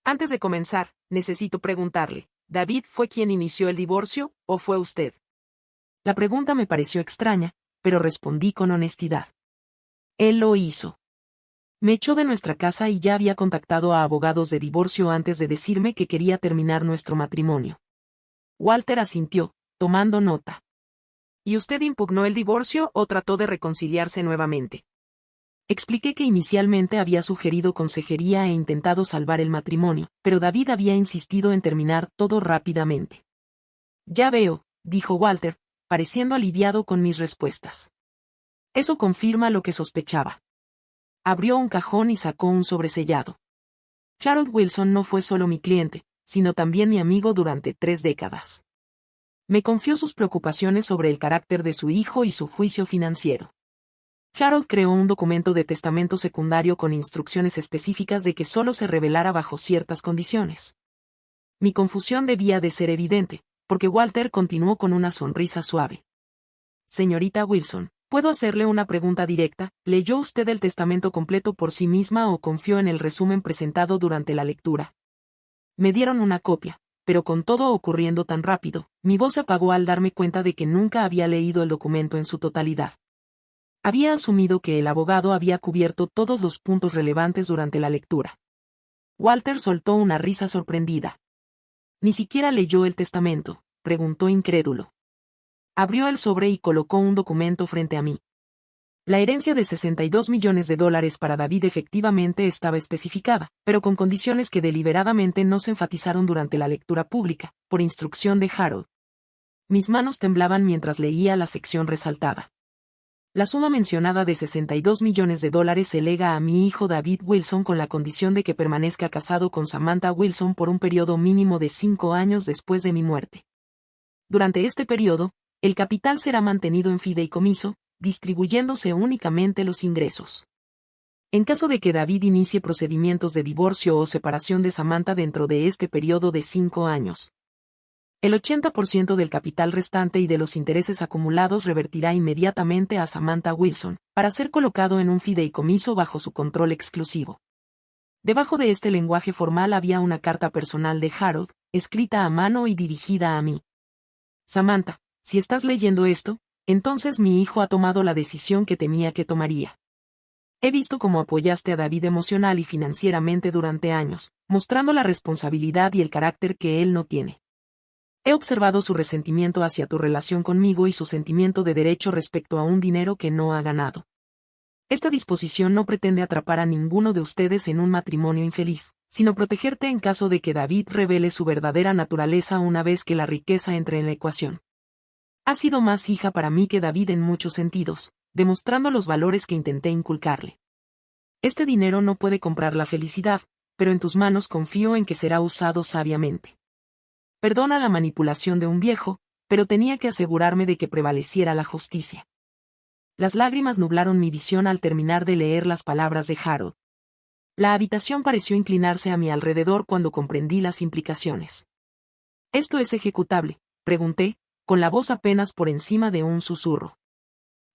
Antes de comenzar, necesito preguntarle, ¿David fue quien inició el divorcio, o fue usted? La pregunta me pareció extraña, pero respondí con honestidad. Él lo hizo. Me echó de nuestra casa y ya había contactado a abogados de divorcio antes de decirme que quería terminar nuestro matrimonio. Walter asintió, tomando nota. ¿Y usted impugnó el divorcio o trató de reconciliarse nuevamente? Expliqué que inicialmente había sugerido consejería e intentado salvar el matrimonio, pero David había insistido en terminar todo rápidamente. Ya veo, dijo Walter, pareciendo aliviado con mis respuestas. Eso confirma lo que sospechaba. Abrió un cajón y sacó un sobresellado. Harold Wilson no fue solo mi cliente, sino también mi amigo durante 3 décadas. Me confió sus preocupaciones sobre el carácter de su hijo y su juicio financiero. Harold creó un documento de testamento secundario con instrucciones específicas de que solo se revelara bajo ciertas condiciones. Mi confusión debía de ser evidente, porque Walter continuó con una sonrisa suave. Señorita Wilson, ¿puedo hacerle una pregunta directa? ¿Leyó usted el testamento completo por sí misma o confió en el resumen presentado durante la lectura? Me dieron una copia, pero con todo ocurriendo tan rápido, mi voz se apagó al darme cuenta de que nunca había leído el documento en su totalidad. Había asumido que el abogado había cubierto todos los puntos relevantes durante la lectura. Walter soltó una risa sorprendida. ¿Ni siquiera leyó el testamento?, preguntó incrédulo. Abrió el sobre y colocó un documento frente a mí. La herencia de $62 millones para David efectivamente estaba especificada, pero con condiciones que deliberadamente no se enfatizaron durante la lectura pública, por instrucción de Harold. Mis manos temblaban mientras leía la sección resaltada. La suma mencionada de $62 millones se lega a mi hijo David Wilson con la condición de que permanezca casado con Samantha Wilson por un periodo mínimo de 5 años después de mi muerte. Durante este periodo, el capital será mantenido en fideicomiso, distribuyéndose únicamente los ingresos. En caso de que David inicie procedimientos de divorcio o separación de Samantha dentro de este periodo de 5 años, el 80% del capital restante y de los intereses acumulados revertirá inmediatamente a Samantha Wilson, para ser colocado en un fideicomiso bajo su control exclusivo. Debajo de este lenguaje formal había una carta personal de Harold, escrita a mano y dirigida a mí. Samantha, si estás leyendo esto, entonces mi hijo ha tomado la decisión que temía que tomaría. He visto cómo apoyaste a David emocional y financieramente durante años, mostrando la responsabilidad y el carácter que él no tiene. He observado su resentimiento hacia tu relación conmigo y su sentimiento de derecho respecto a un dinero que no ha ganado. Esta disposición no pretende atrapar a ninguno de ustedes en un matrimonio infeliz, sino protegerte en caso de que David revele su verdadera naturaleza una vez que la riqueza entre en la ecuación. Ha sido más hija para mí que David en muchos sentidos, demostrando los valores que intenté inculcarle. Este dinero no puede comprar la felicidad, pero en tus manos confío en que será usado sabiamente. Perdona la manipulación de un viejo, pero tenía que asegurarme de que prevaleciera la justicia. Las lágrimas nublaron mi visión al terminar de leer las palabras de Harold. La habitación pareció inclinarse a mi alrededor cuando comprendí las implicaciones. ¿Esto es ejecutable?, pregunté, con la voz apenas por encima de un susurro.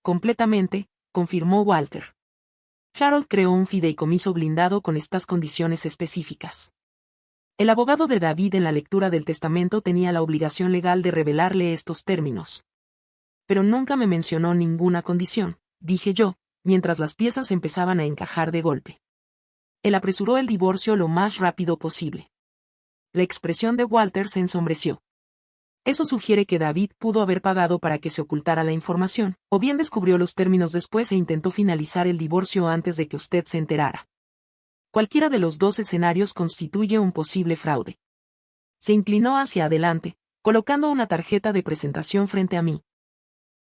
Completamente, confirmó Walter. Harold creó un fideicomiso blindado con estas condiciones específicas. El abogado de David en la lectura del testamento tenía la obligación legal de revelarle estos términos. Pero nunca me mencionó ninguna condición, dije yo, mientras las piezas empezaban a encajar de golpe. Él apresuró el divorcio lo más rápido posible. La expresión de Walter se ensombreció. Eso sugiere que David pudo haber pagado para que se ocultara la información, o bien descubrió los términos después e intentó finalizar el divorcio antes de que usted se enterara. Cualquiera de los dos escenarios constituye un posible fraude. Se inclinó hacia adelante, colocando una tarjeta de presentación frente a mí.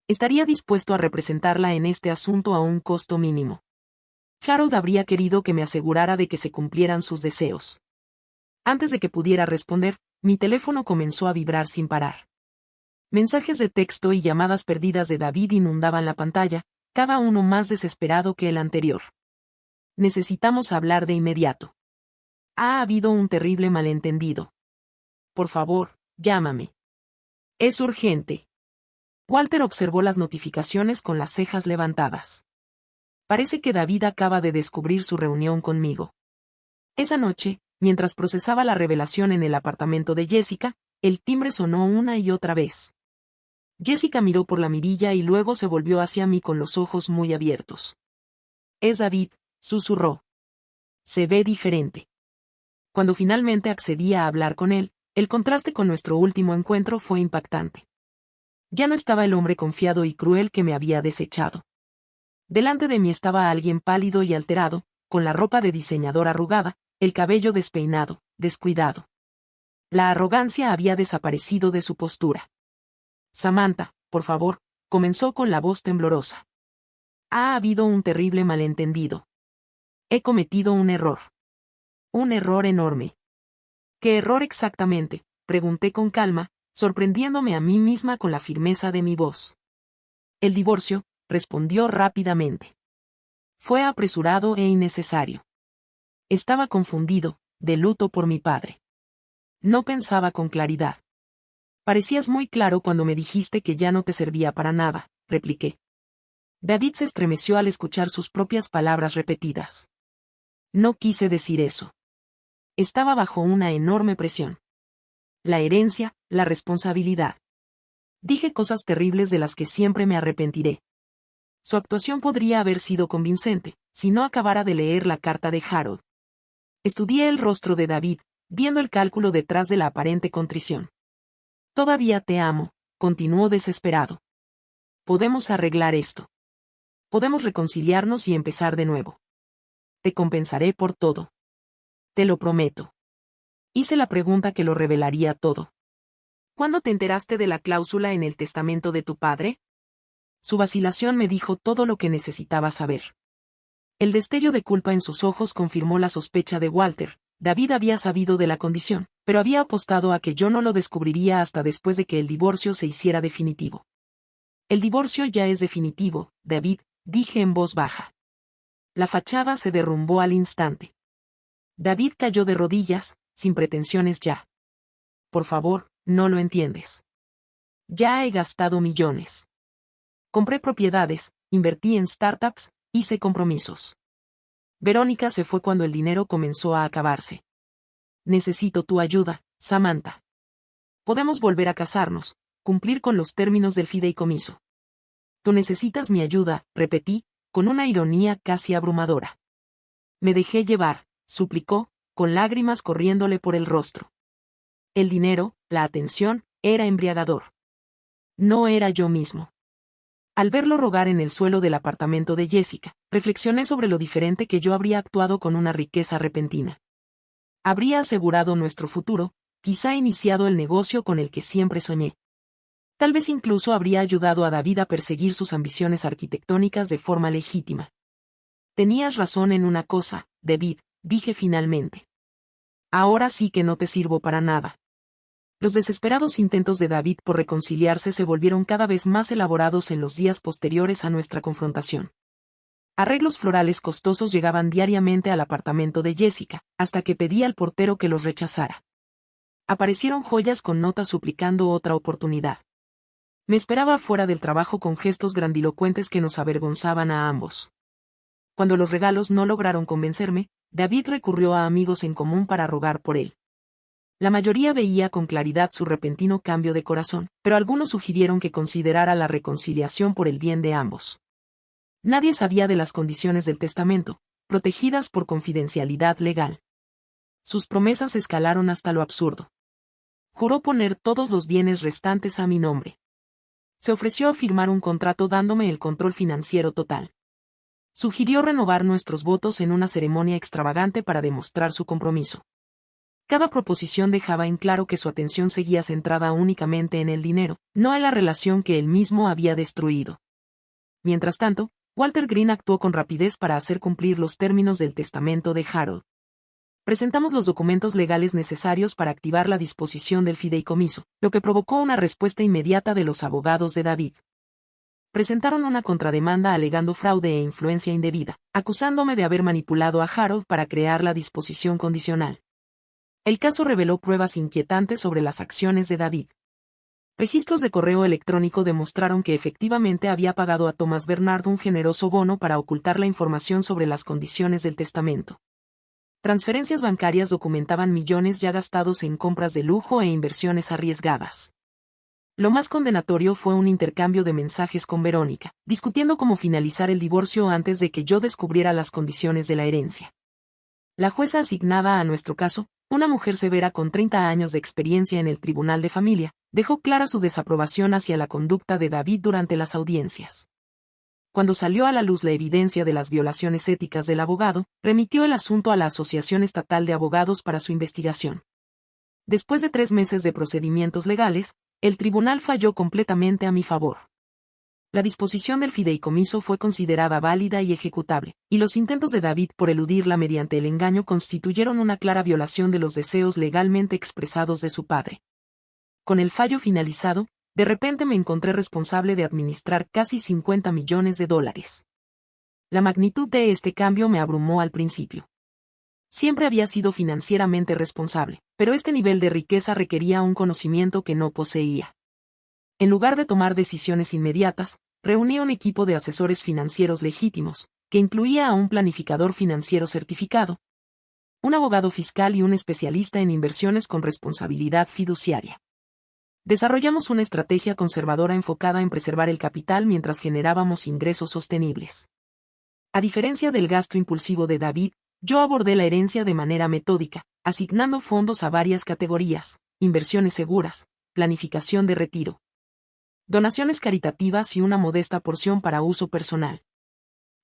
Estaría dispuesto a representarla en este asunto a un costo mínimo. Harold habría querido que me asegurara de que se cumplieran sus deseos. Antes de que pudiera responder, mi teléfono comenzó a vibrar sin parar. Mensajes de texto y llamadas perdidas de David inundaban la pantalla, cada uno más desesperado que el anterior. Necesitamos hablar de inmediato. Ha habido un terrible malentendido. Por favor, llámame. Es urgente. Walter observó las notificaciones con las cejas levantadas. Parece que David acaba de descubrir su reunión conmigo. Esa noche, mientras procesaba la revelación en el apartamento de Jessica, el timbre sonó una y otra vez. Jessica miró por la mirilla y luego se volvió hacia mí con los ojos muy abiertos. Es David, susurró. Se ve diferente. Cuando finalmente accedí a hablar con él, el contraste con nuestro último encuentro fue impactante. Ya no estaba el hombre confiado y cruel que me había desechado. Delante de mí estaba alguien pálido y alterado, con la ropa de diseñador arrugada, el cabello despeinado, descuidado. La arrogancia había desaparecido de su postura. Samantha, por favor, comenzó con la voz temblorosa. Ha habido un terrible malentendido. He cometido un error. Un error enorme. ¿Qué error exactamente?, pregunté con calma, sorprendiéndome a mí misma con la firmeza de mi voz. El divorcio, respondió rápidamente. Fue apresurado e innecesario. Estaba confundido, de luto por mi padre. No pensaba con claridad. Parecías muy claro cuando me dijiste que ya no te servía para nada, repliqué. David se estremeció al escuchar sus propias palabras repetidas. No quise decir eso. Estaba bajo una enorme presión. La herencia, la responsabilidad. Dije cosas terribles de las que siempre me arrepentiré. Su actuación podría haber sido convincente, si no acabara de leer la carta de Harold. Estudié el rostro de David, viendo el cálculo detrás de la aparente contrición. Todavía te amo, continuó desesperado. Podemos arreglar esto. Podemos reconciliarnos y empezar de nuevo. Te compensaré por todo. Te lo prometo. Hice la pregunta que lo revelaría todo. ¿Cuándo te enteraste de la cláusula en el testamento de tu padre? Su vacilación me dijo todo lo que necesitaba saber. El destello de culpa en sus ojos confirmó la sospecha de Walter. David había sabido de la condición, pero había apostado a que yo no lo descubriría hasta después de que el divorcio se hiciera definitivo. El divorcio ya es definitivo, David, dije en voz baja. La fachada se derrumbó al instante. David cayó de rodillas, sin pretensiones ya. Por favor, no lo entiendes. Ya he gastado millones. Compré propiedades, invertí en startups, hice compromisos. Verónica se fue cuando el dinero comenzó a acabarse. Necesito tu ayuda, Samantha. Podemos volver a casarnos, cumplir con los términos del fideicomiso. Tú necesitas mi ayuda, repetí, con una ironía casi abrumadora. Me dejé llevar, suplicó, con lágrimas corriéndole por el rostro. El dinero, la atención, era embriagador. No era yo mismo. Al verlo rogar en el suelo del apartamento de Jessica, reflexioné sobre lo diferente que yo habría actuado con una riqueza repentina. Habría asegurado nuestro futuro, quizá iniciado el negocio con el que siempre soñé. Tal vez incluso habría ayudado a David a perseguir sus ambiciones arquitectónicas de forma legítima. Tenías razón en una cosa, David, dije finalmente. Ahora sí que no te sirvo para nada. Los desesperados intentos de David por reconciliarse se volvieron cada vez más elaborados en los días posteriores a nuestra confrontación. Arreglos florales costosos llegaban diariamente al apartamento de Jessica, hasta que pedí al portero que los rechazara. Aparecieron joyas con notas suplicando otra oportunidad. Me esperaba fuera del trabajo con gestos grandilocuentes que nos avergonzaban a ambos. Cuando los regalos no lograron convencerme, David recurrió a amigos en común para rogar por él. La mayoría veía con claridad su repentino cambio de corazón, pero algunos sugirieron que considerara la reconciliación por el bien de ambos. Nadie sabía de las condiciones del testamento, protegidas por confidencialidad legal. Sus promesas escalaron hasta lo absurdo. Juró poner todos los bienes restantes a mi nombre. Se ofreció a firmar un contrato dándome el control financiero total. Sugirió renovar nuestros votos en una ceremonia extravagante para demostrar su compromiso. Cada proposición dejaba en claro que su atención seguía centrada únicamente en el dinero, no en la relación que él mismo había destruido. Mientras tanto, Walter Green actuó con rapidez para hacer cumplir los términos del testamento de Harold. Presentamos los documentos legales necesarios para activar la disposición del fideicomiso, lo que provocó una respuesta inmediata de los abogados de David. Presentaron una contrademanda alegando fraude e influencia indebida, acusándome de haber manipulado a Harold para crear la disposición condicional. El caso reveló pruebas inquietantes sobre las acciones de David. Registros de correo electrónico demostraron que efectivamente había pagado a Thomas Bernard un generoso bono para ocultar la información sobre las condiciones del testamento. Transferencias bancarias documentaban millones ya gastados en compras de lujo e inversiones arriesgadas. Lo más condenatorio fue un intercambio de mensajes con Verónica, discutiendo cómo finalizar el divorcio antes de que yo descubriera las condiciones de la herencia. La jueza asignada a nuestro caso, una mujer severa con 30 años de experiencia en el Tribunal de Familia, dejó clara su desaprobación hacia la conducta de David durante las audiencias. Cuando salió a la luz la evidencia de las violaciones éticas del abogado, remitió el asunto a la Asociación Estatal de Abogados para su investigación. Después de 3 meses de procedimientos legales, el tribunal falló completamente a mi favor. La disposición del fideicomiso fue considerada válida y ejecutable, y los intentos de David por eludirla mediante el engaño constituyeron una clara violación de los deseos legalmente expresados de su padre. Con el fallo finalizado, de repente me encontré responsable de administrar casi $50 millones. La magnitud de este cambio me abrumó al principio. Siempre había sido financieramente responsable, pero este nivel de riqueza requería un conocimiento que no poseía. En lugar de tomar decisiones inmediatas, reuní un equipo de asesores financieros legítimos, que incluía a un planificador financiero certificado, un abogado fiscal y un especialista en inversiones con responsabilidad fiduciaria. Desarrollamos una estrategia conservadora enfocada en preservar el capital mientras generábamos ingresos sostenibles. A diferencia del gasto impulsivo de David, yo abordé la herencia de manera metódica, asignando fondos a varias categorías: inversiones seguras, planificación de retiro, donaciones caritativas y una modesta porción para uso personal.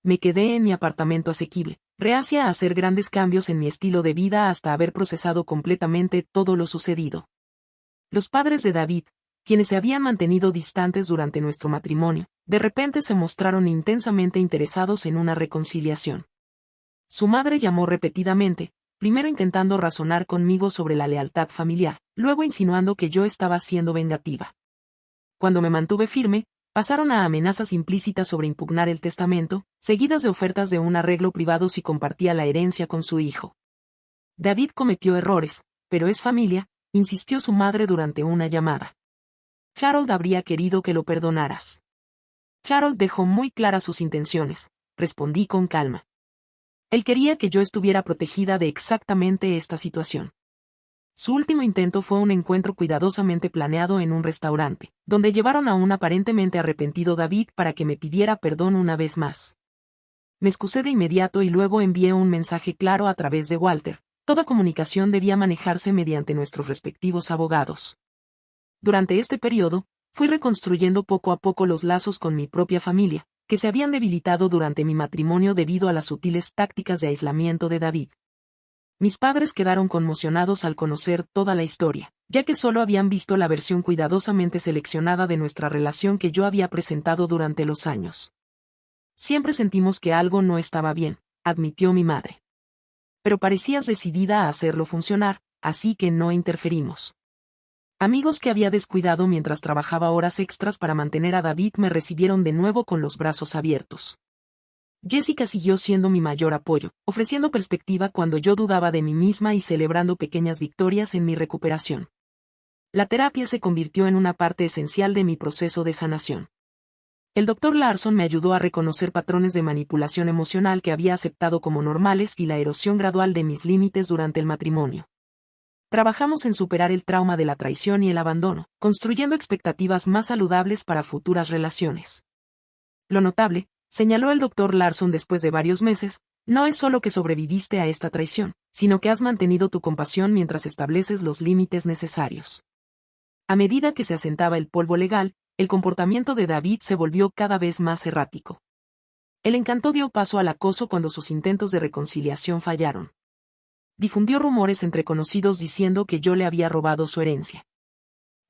Me quedé en mi apartamento asequible, reacia a hacer grandes cambios en mi estilo de vida hasta haber procesado completamente todo lo sucedido. Los padres de David, quienes se habían mantenido distantes durante nuestro matrimonio, de repente se mostraron intensamente interesados en una reconciliación. Su madre llamó repetidamente, primero intentando razonar conmigo sobre la lealtad familiar, luego insinuando que yo estaba siendo vengativa. Cuando me mantuve firme, pasaron a amenazas implícitas sobre impugnar el testamento, seguidas de ofertas de un arreglo privado si compartía la herencia con su hijo. David cometió errores, pero es familia, insistió su madre durante una llamada. Harold habría querido que lo perdonaras. Harold dejó muy claras sus intenciones, respondí con calma. Él quería que yo estuviera protegida de exactamente esta situación. Su último intento fue un encuentro cuidadosamente planeado en un restaurante, donde llevaron a un aparentemente arrepentido David para que me pidiera perdón una vez más. Me excusé de inmediato y luego envié un mensaje claro a través de Walter. Toda comunicación debía manejarse mediante nuestros respectivos abogados. Durante este periodo, fui reconstruyendo poco a poco los lazos con mi propia familia, que se habían debilitado durante mi matrimonio debido a las sutiles tácticas de aislamiento de David. Mis padres quedaron conmocionados al conocer toda la historia, ya que solo habían visto la versión cuidadosamente seleccionada de nuestra relación que yo había presentado durante los años. Siempre sentimos que algo no estaba bien, admitió mi madre. Pero parecías decidida a hacerlo funcionar, así que no interferimos. Amigos que había descuidado mientras trabajaba horas extras para mantener a David me recibieron de nuevo con los brazos abiertos. Jessica siguió siendo mi mayor apoyo, ofreciendo perspectiva cuando yo dudaba de mí misma y celebrando pequeñas victorias en mi recuperación. La terapia se convirtió en una parte esencial de mi proceso de sanación. El Dr. Larson me ayudó a reconocer patrones de manipulación emocional que había aceptado como normales y la erosión gradual de mis límites durante el matrimonio. Trabajamos en superar el trauma de la traición y el abandono, construyendo expectativas más saludables para futuras relaciones. Lo notable, señaló el Dr. Larson después de varios meses, no es solo que sobreviviste a esta traición, sino que has mantenido tu compasión mientras estableces los límites necesarios. A medida que se asentaba el polvo legal, el comportamiento de David se volvió cada vez más errático. El encanto dio paso al acoso cuando sus intentos de reconciliación fallaron. Difundió rumores entre conocidos diciendo que yo le había robado su herencia.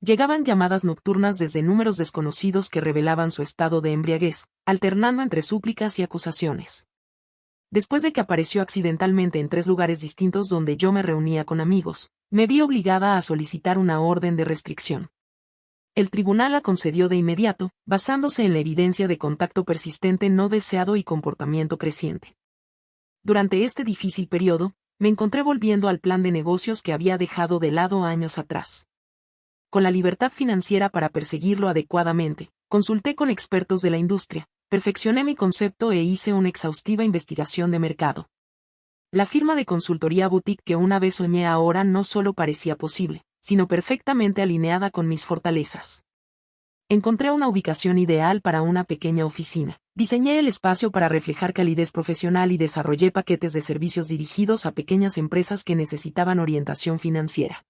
Llegaban llamadas nocturnas desde números desconocidos que revelaban su estado de embriaguez, alternando entre súplicas y acusaciones. Después de que apareció accidentalmente en 3 lugares distintos donde yo me reunía con amigos, me vi obligada a solicitar una orden de restricción. El tribunal la concedió de inmediato, basándose en la evidencia de contacto persistente no deseado y comportamiento creciente. Durante este difícil periodo, me encontré volviendo al plan de negocios que había dejado de lado años atrás. Con la libertad financiera para perseguirlo adecuadamente, consulté con expertos de la industria, perfeccioné mi concepto e hice una exhaustiva investigación de mercado. La firma de consultoría boutique que una vez soñé ahora no solo parecía posible, sino perfectamente alineada con mis fortalezas. Encontré una ubicación ideal para una pequeña oficina. Diseñé el espacio para reflejar calidez profesional y desarrollé paquetes de servicios dirigidos a pequeñas empresas que necesitaban orientación financiera.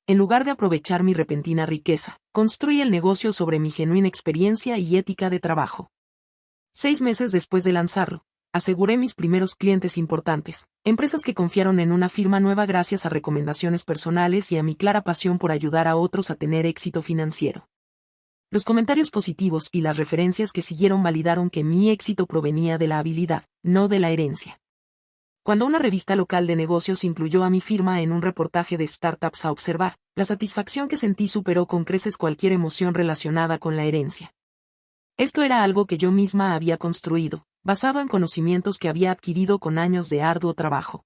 En lugar de aprovechar mi repentina riqueza, construí el negocio sobre mi genuina experiencia y ética de trabajo. 6 meses después de lanzarlo, aseguré mis primeros clientes importantes, empresas que confiaron en una firma nueva gracias a recomendaciones personales y a mi clara pasión por ayudar a otros a tener éxito financiero. Los comentarios positivos y las referencias que siguieron validaron que mi éxito provenía de la habilidad, no de la herencia. Cuando una revista local de negocios incluyó a mi firma en un reportaje de Startups a Observar, la satisfacción que sentí superó con creces cualquier emoción relacionada con la herencia. Esto era algo que yo misma había construido, basado en conocimientos que había adquirido con años de arduo trabajo.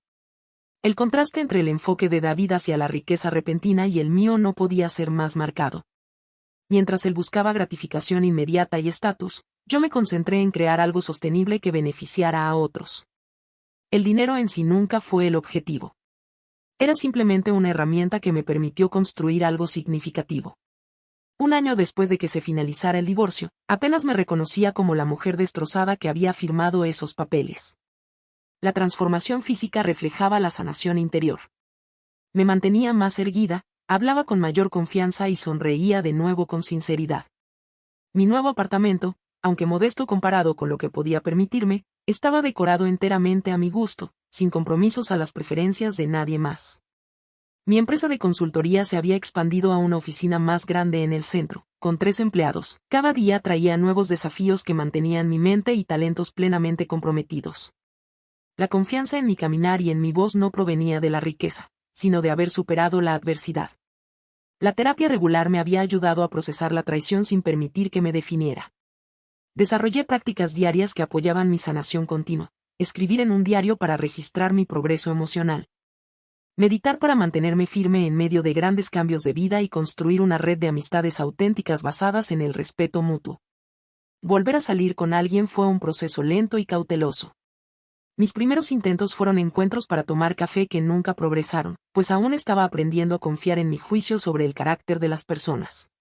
El contraste entre el enfoque de David hacia la riqueza repentina y el mío no podía ser más marcado. Mientras él buscaba gratificación inmediata y estatus, yo me concentré en crear algo sostenible que beneficiara a otros. El dinero en sí nunca fue el objetivo. Era simplemente una herramienta que me permitió construir algo significativo. Un año después de que se finalizara el divorcio, apenas me reconocía como la mujer destrozada que había firmado esos papeles. La transformación física reflejaba la sanación interior. Me mantenía más erguida, hablaba con mayor confianza y sonreía de nuevo con sinceridad. Mi nuevo apartamento, aunque modesto comparado con lo que podía permitirme, estaba decorado enteramente a mi gusto, sin compromisos a las preferencias de nadie más. Mi empresa de consultoría se había expandido a una oficina más grande en el centro, con 3 empleados. Cada día traía nuevos desafíos que mantenían mi mente y talentos plenamente comprometidos. La confianza en mi caminar y en mi voz no provenía de la riqueza, sino de haber superado la adversidad. La terapia regular me había ayudado a procesar la traición sin permitir que me definiera. Desarrollé prácticas diarias que apoyaban mi sanación continua, escribir en un diario para registrar mi progreso emocional. Meditar para mantenerme firme en medio de grandes cambios de vida y construir una red de amistades auténticas basadas en el respeto mutuo. Volver a salir con alguien fue un proceso lento y cauteloso. Mis primeros intentos fueron encuentros para tomar café que nunca progresaron, pues aún estaba aprendiendo a confiar en mi juicio sobre el carácter de las personas.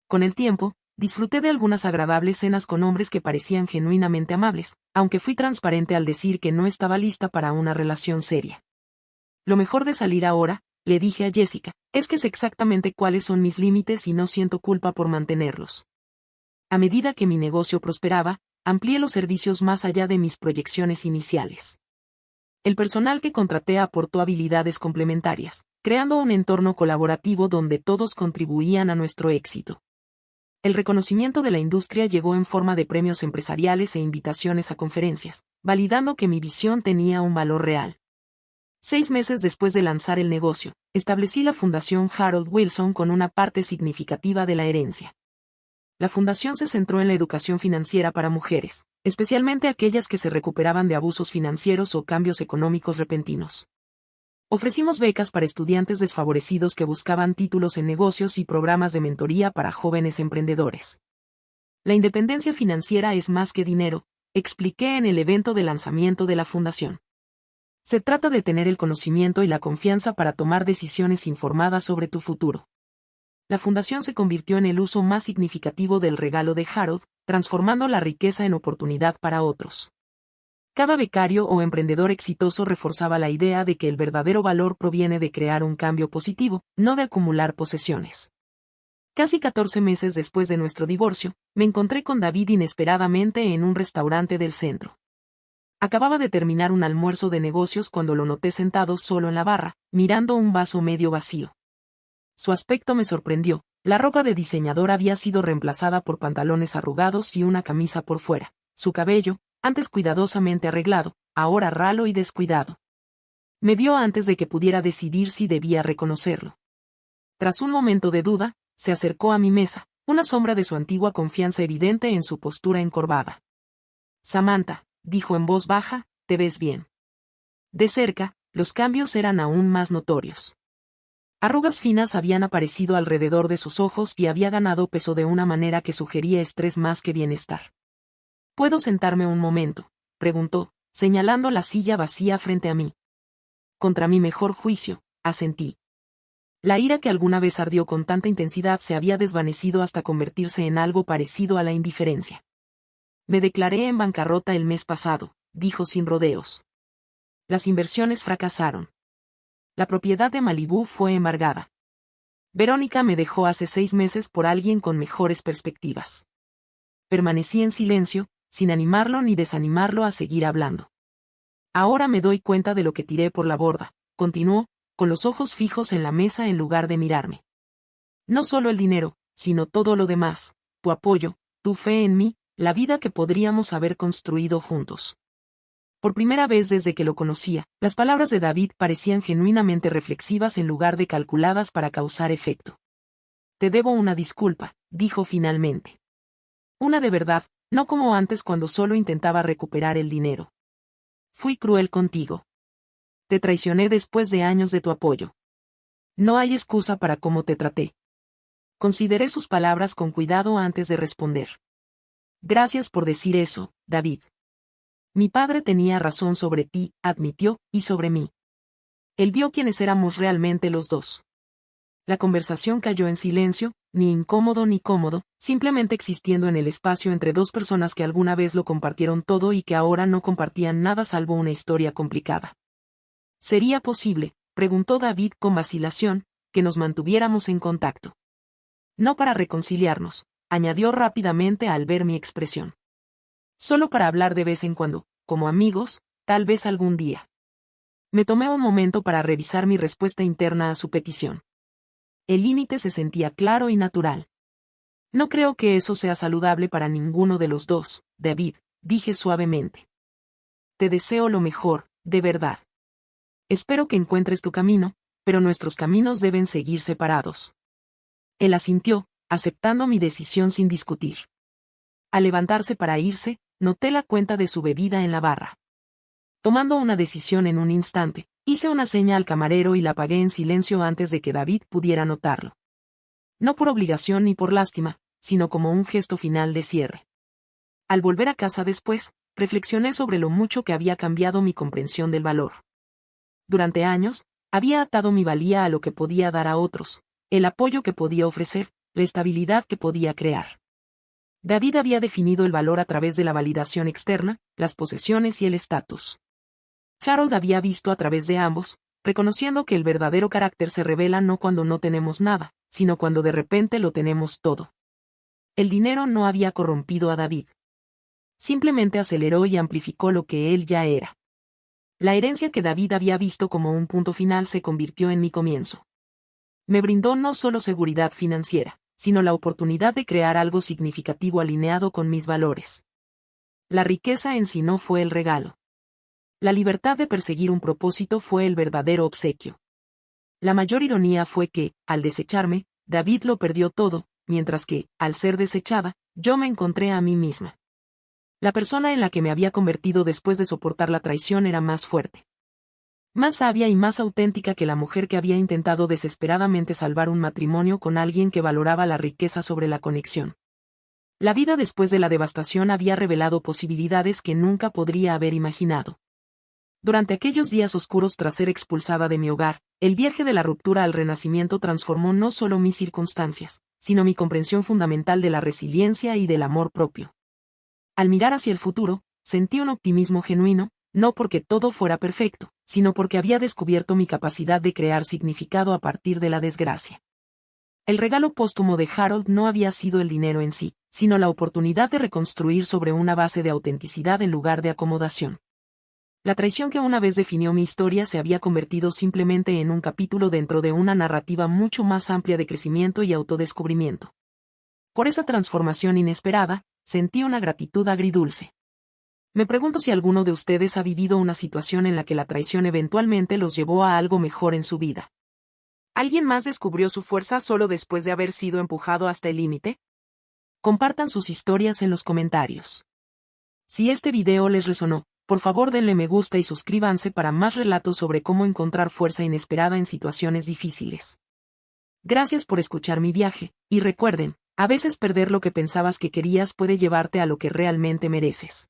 Con el tiempo, disfruté de algunas agradables cenas con hombres que parecían genuinamente amables, aunque fui transparente al decir que no estaba lista para una relación seria. Lo mejor de salir ahora, le dije a Jessica, es que sé exactamente cuáles son mis límites y no siento culpa por mantenerlos. A medida que mi negocio prosperaba, amplié los servicios más allá de mis proyecciones iniciales. El personal que contraté aportó habilidades complementarias, creando un entorno colaborativo donde todos contribuían a nuestro éxito. El reconocimiento de la industria llegó en forma de premios empresariales e invitaciones a conferencias, validando que mi visión tenía un valor real. 6 meses después de lanzar el negocio, establecí la Fundación Harold Wilson con una parte significativa de la herencia. La fundación se centró en la educación financiera para mujeres, especialmente aquellas que se recuperaban de abusos financieros o cambios económicos repentinos. Ofrecimos becas para estudiantes desfavorecidos que buscaban títulos en negocios y programas de mentoría para jóvenes emprendedores. La independencia financiera es más que dinero, expliqué en el evento de lanzamiento de la fundación. Se trata de tener el conocimiento y la confianza para tomar decisiones informadas sobre tu futuro. La fundación se convirtió en el uso más significativo del regalo de Harold, transformando la riqueza en oportunidad para otros. Cada becario o emprendedor exitoso reforzaba la idea de que el verdadero valor proviene de crear un cambio positivo, no de acumular posesiones. Casi 14 meses después de nuestro divorcio, me encontré con David inesperadamente en un restaurante del centro. Acababa de terminar un almuerzo de negocios cuando lo noté sentado solo en la barra, mirando un vaso medio vacío. Su aspecto me sorprendió, la ropa de diseñador había sido reemplazada por pantalones arrugados y una camisa por fuera. Su cabello, antes cuidadosamente arreglado, ahora ralo y descuidado. Me vio antes de que pudiera decidir si debía reconocerlo. Tras un momento de duda, se acercó a mi mesa, una sombra de su antigua confianza evidente en su postura encorvada. Samantha, dijo en voz baja, te ves bien. De cerca, los cambios eran aún más notorios. Arrugas finas habían aparecido alrededor de sus ojos y había ganado peso de una manera que sugería estrés más que bienestar. ¿Puedo sentarme un momento?, preguntó, señalando la silla vacía frente a mí. Contra mi mejor juicio, asentí. La ira que alguna vez ardió con tanta intensidad se había desvanecido hasta convertirse en algo parecido a la indiferencia. Me declaré en bancarrota el mes pasado, dijo sin rodeos. Las inversiones fracasaron. La propiedad de Malibú fue embargada. Verónica me dejó hace 6 meses por alguien con mejores perspectivas. Permanecí en silencio, sin animarlo ni desanimarlo a seguir hablando. Ahora me doy cuenta de lo que tiré por la borda, continuó, con los ojos fijos en la mesa en lugar de mirarme. No solo el dinero, sino todo lo demás, tu apoyo, tu fe en mí, la vida que podríamos haber construido juntos. Por primera vez desde que lo conocía, las palabras de David parecían genuinamente reflexivas en lugar de calculadas para causar efecto. Te debo una disculpa, dijo finalmente. Una de verdad, no como antes cuando solo intentaba recuperar el dinero. Fui cruel contigo. Te traicioné después de años de tu apoyo. No hay excusa para cómo te traté. Consideré sus palabras con cuidado antes de responder. Gracias por decir eso, David. Mi padre tenía razón sobre ti, admitió, y sobre mí. Él vio quiénes éramos realmente los dos. La conversación cayó en silencio, ni incómodo ni cómodo, simplemente existiendo en el espacio entre dos personas que alguna vez lo compartieron todo y que ahora no compartían nada salvo una historia complicada. ¿Sería posible?, preguntó David con vacilación, que nos mantuviéramos en contacto. No para reconciliarnos, añadió rápidamente al ver mi expresión. Solo para hablar de vez en cuando, como amigos, tal vez algún día. Me tomé un momento para revisar mi respuesta interna a su petición. El límite se sentía claro y natural. No creo que eso sea saludable para ninguno de los dos, David, dije suavemente. Te deseo lo mejor, de verdad. Espero que encuentres tu camino, pero nuestros caminos deben seguir separados. Él asintió, aceptando mi decisión sin discutir. Al levantarse para irse, noté la cuenta de su bebida en la barra. Tomando una decisión en un instante, hice una seña al camarero y la pagué en silencio antes de que David pudiera notarlo. No por obligación ni por lástima, sino como un gesto final de cierre. Al volver a casa después, reflexioné sobre lo mucho que había cambiado mi comprensión del valor. Durante años, había atado mi valía a lo que podía dar a otros, el apoyo que podía ofrecer, la estabilidad que podía crear. David había definido el valor a través de la validación externa, las posesiones y el estatus. Harold había visto a través de ambos, reconociendo que el verdadero carácter se revela no cuando no tenemos nada, sino cuando de repente lo tenemos todo. El dinero no había corrompido a David. Simplemente aceleró y amplificó lo que él ya era. La herencia que David había visto como un punto final se convirtió en mi comienzo. Me brindó no solo seguridad financiera, sino la oportunidad de crear algo significativo alineado con mis valores. La riqueza en sí no fue el regalo. La libertad de perseguir un propósito fue el verdadero obsequio. La mayor ironía fue que, al desecharme, David lo perdió todo, mientras que, al ser desechada, yo me encontré a mí misma. La persona en la que me había convertido después de soportar la traición era más fuerte. Más sabia y más auténtica que la mujer que había intentado desesperadamente salvar un matrimonio con alguien que valoraba la riqueza sobre la conexión. La vida después de la devastación había revelado posibilidades que nunca podría haber imaginado. Durante aquellos días oscuros tras ser expulsada de mi hogar, el viaje de la ruptura al renacimiento transformó no solo mis circunstancias, sino mi comprensión fundamental de la resiliencia y del amor propio. Al mirar hacia el futuro, sentí un optimismo genuino, no porque todo fuera perfecto, sino porque había descubierto mi capacidad de crear significado a partir de la desgracia. El regalo póstumo de Harold no había sido el dinero en sí, sino la oportunidad de reconstruir sobre una base de autenticidad en lugar de acomodación. La traición que una vez definió mi historia se había convertido simplemente en un capítulo dentro de una narrativa mucho más amplia de crecimiento y autodescubrimiento. Por esa transformación inesperada, sentí una gratitud agridulce. Me pregunto si alguno de ustedes ha vivido una situación en la que la traición eventualmente los llevó a algo mejor en su vida. ¿Alguien más descubrió su fuerza solo después de haber sido empujado hasta el límite? Compartan sus historias en los comentarios. Si este video les resonó, por favor denle me gusta y suscríbanse para más relatos sobre cómo encontrar fuerza inesperada en situaciones difíciles. Gracias por escuchar mi viaje, y recuerden, a veces perder lo que pensabas que querías puede llevarte a lo que realmente mereces.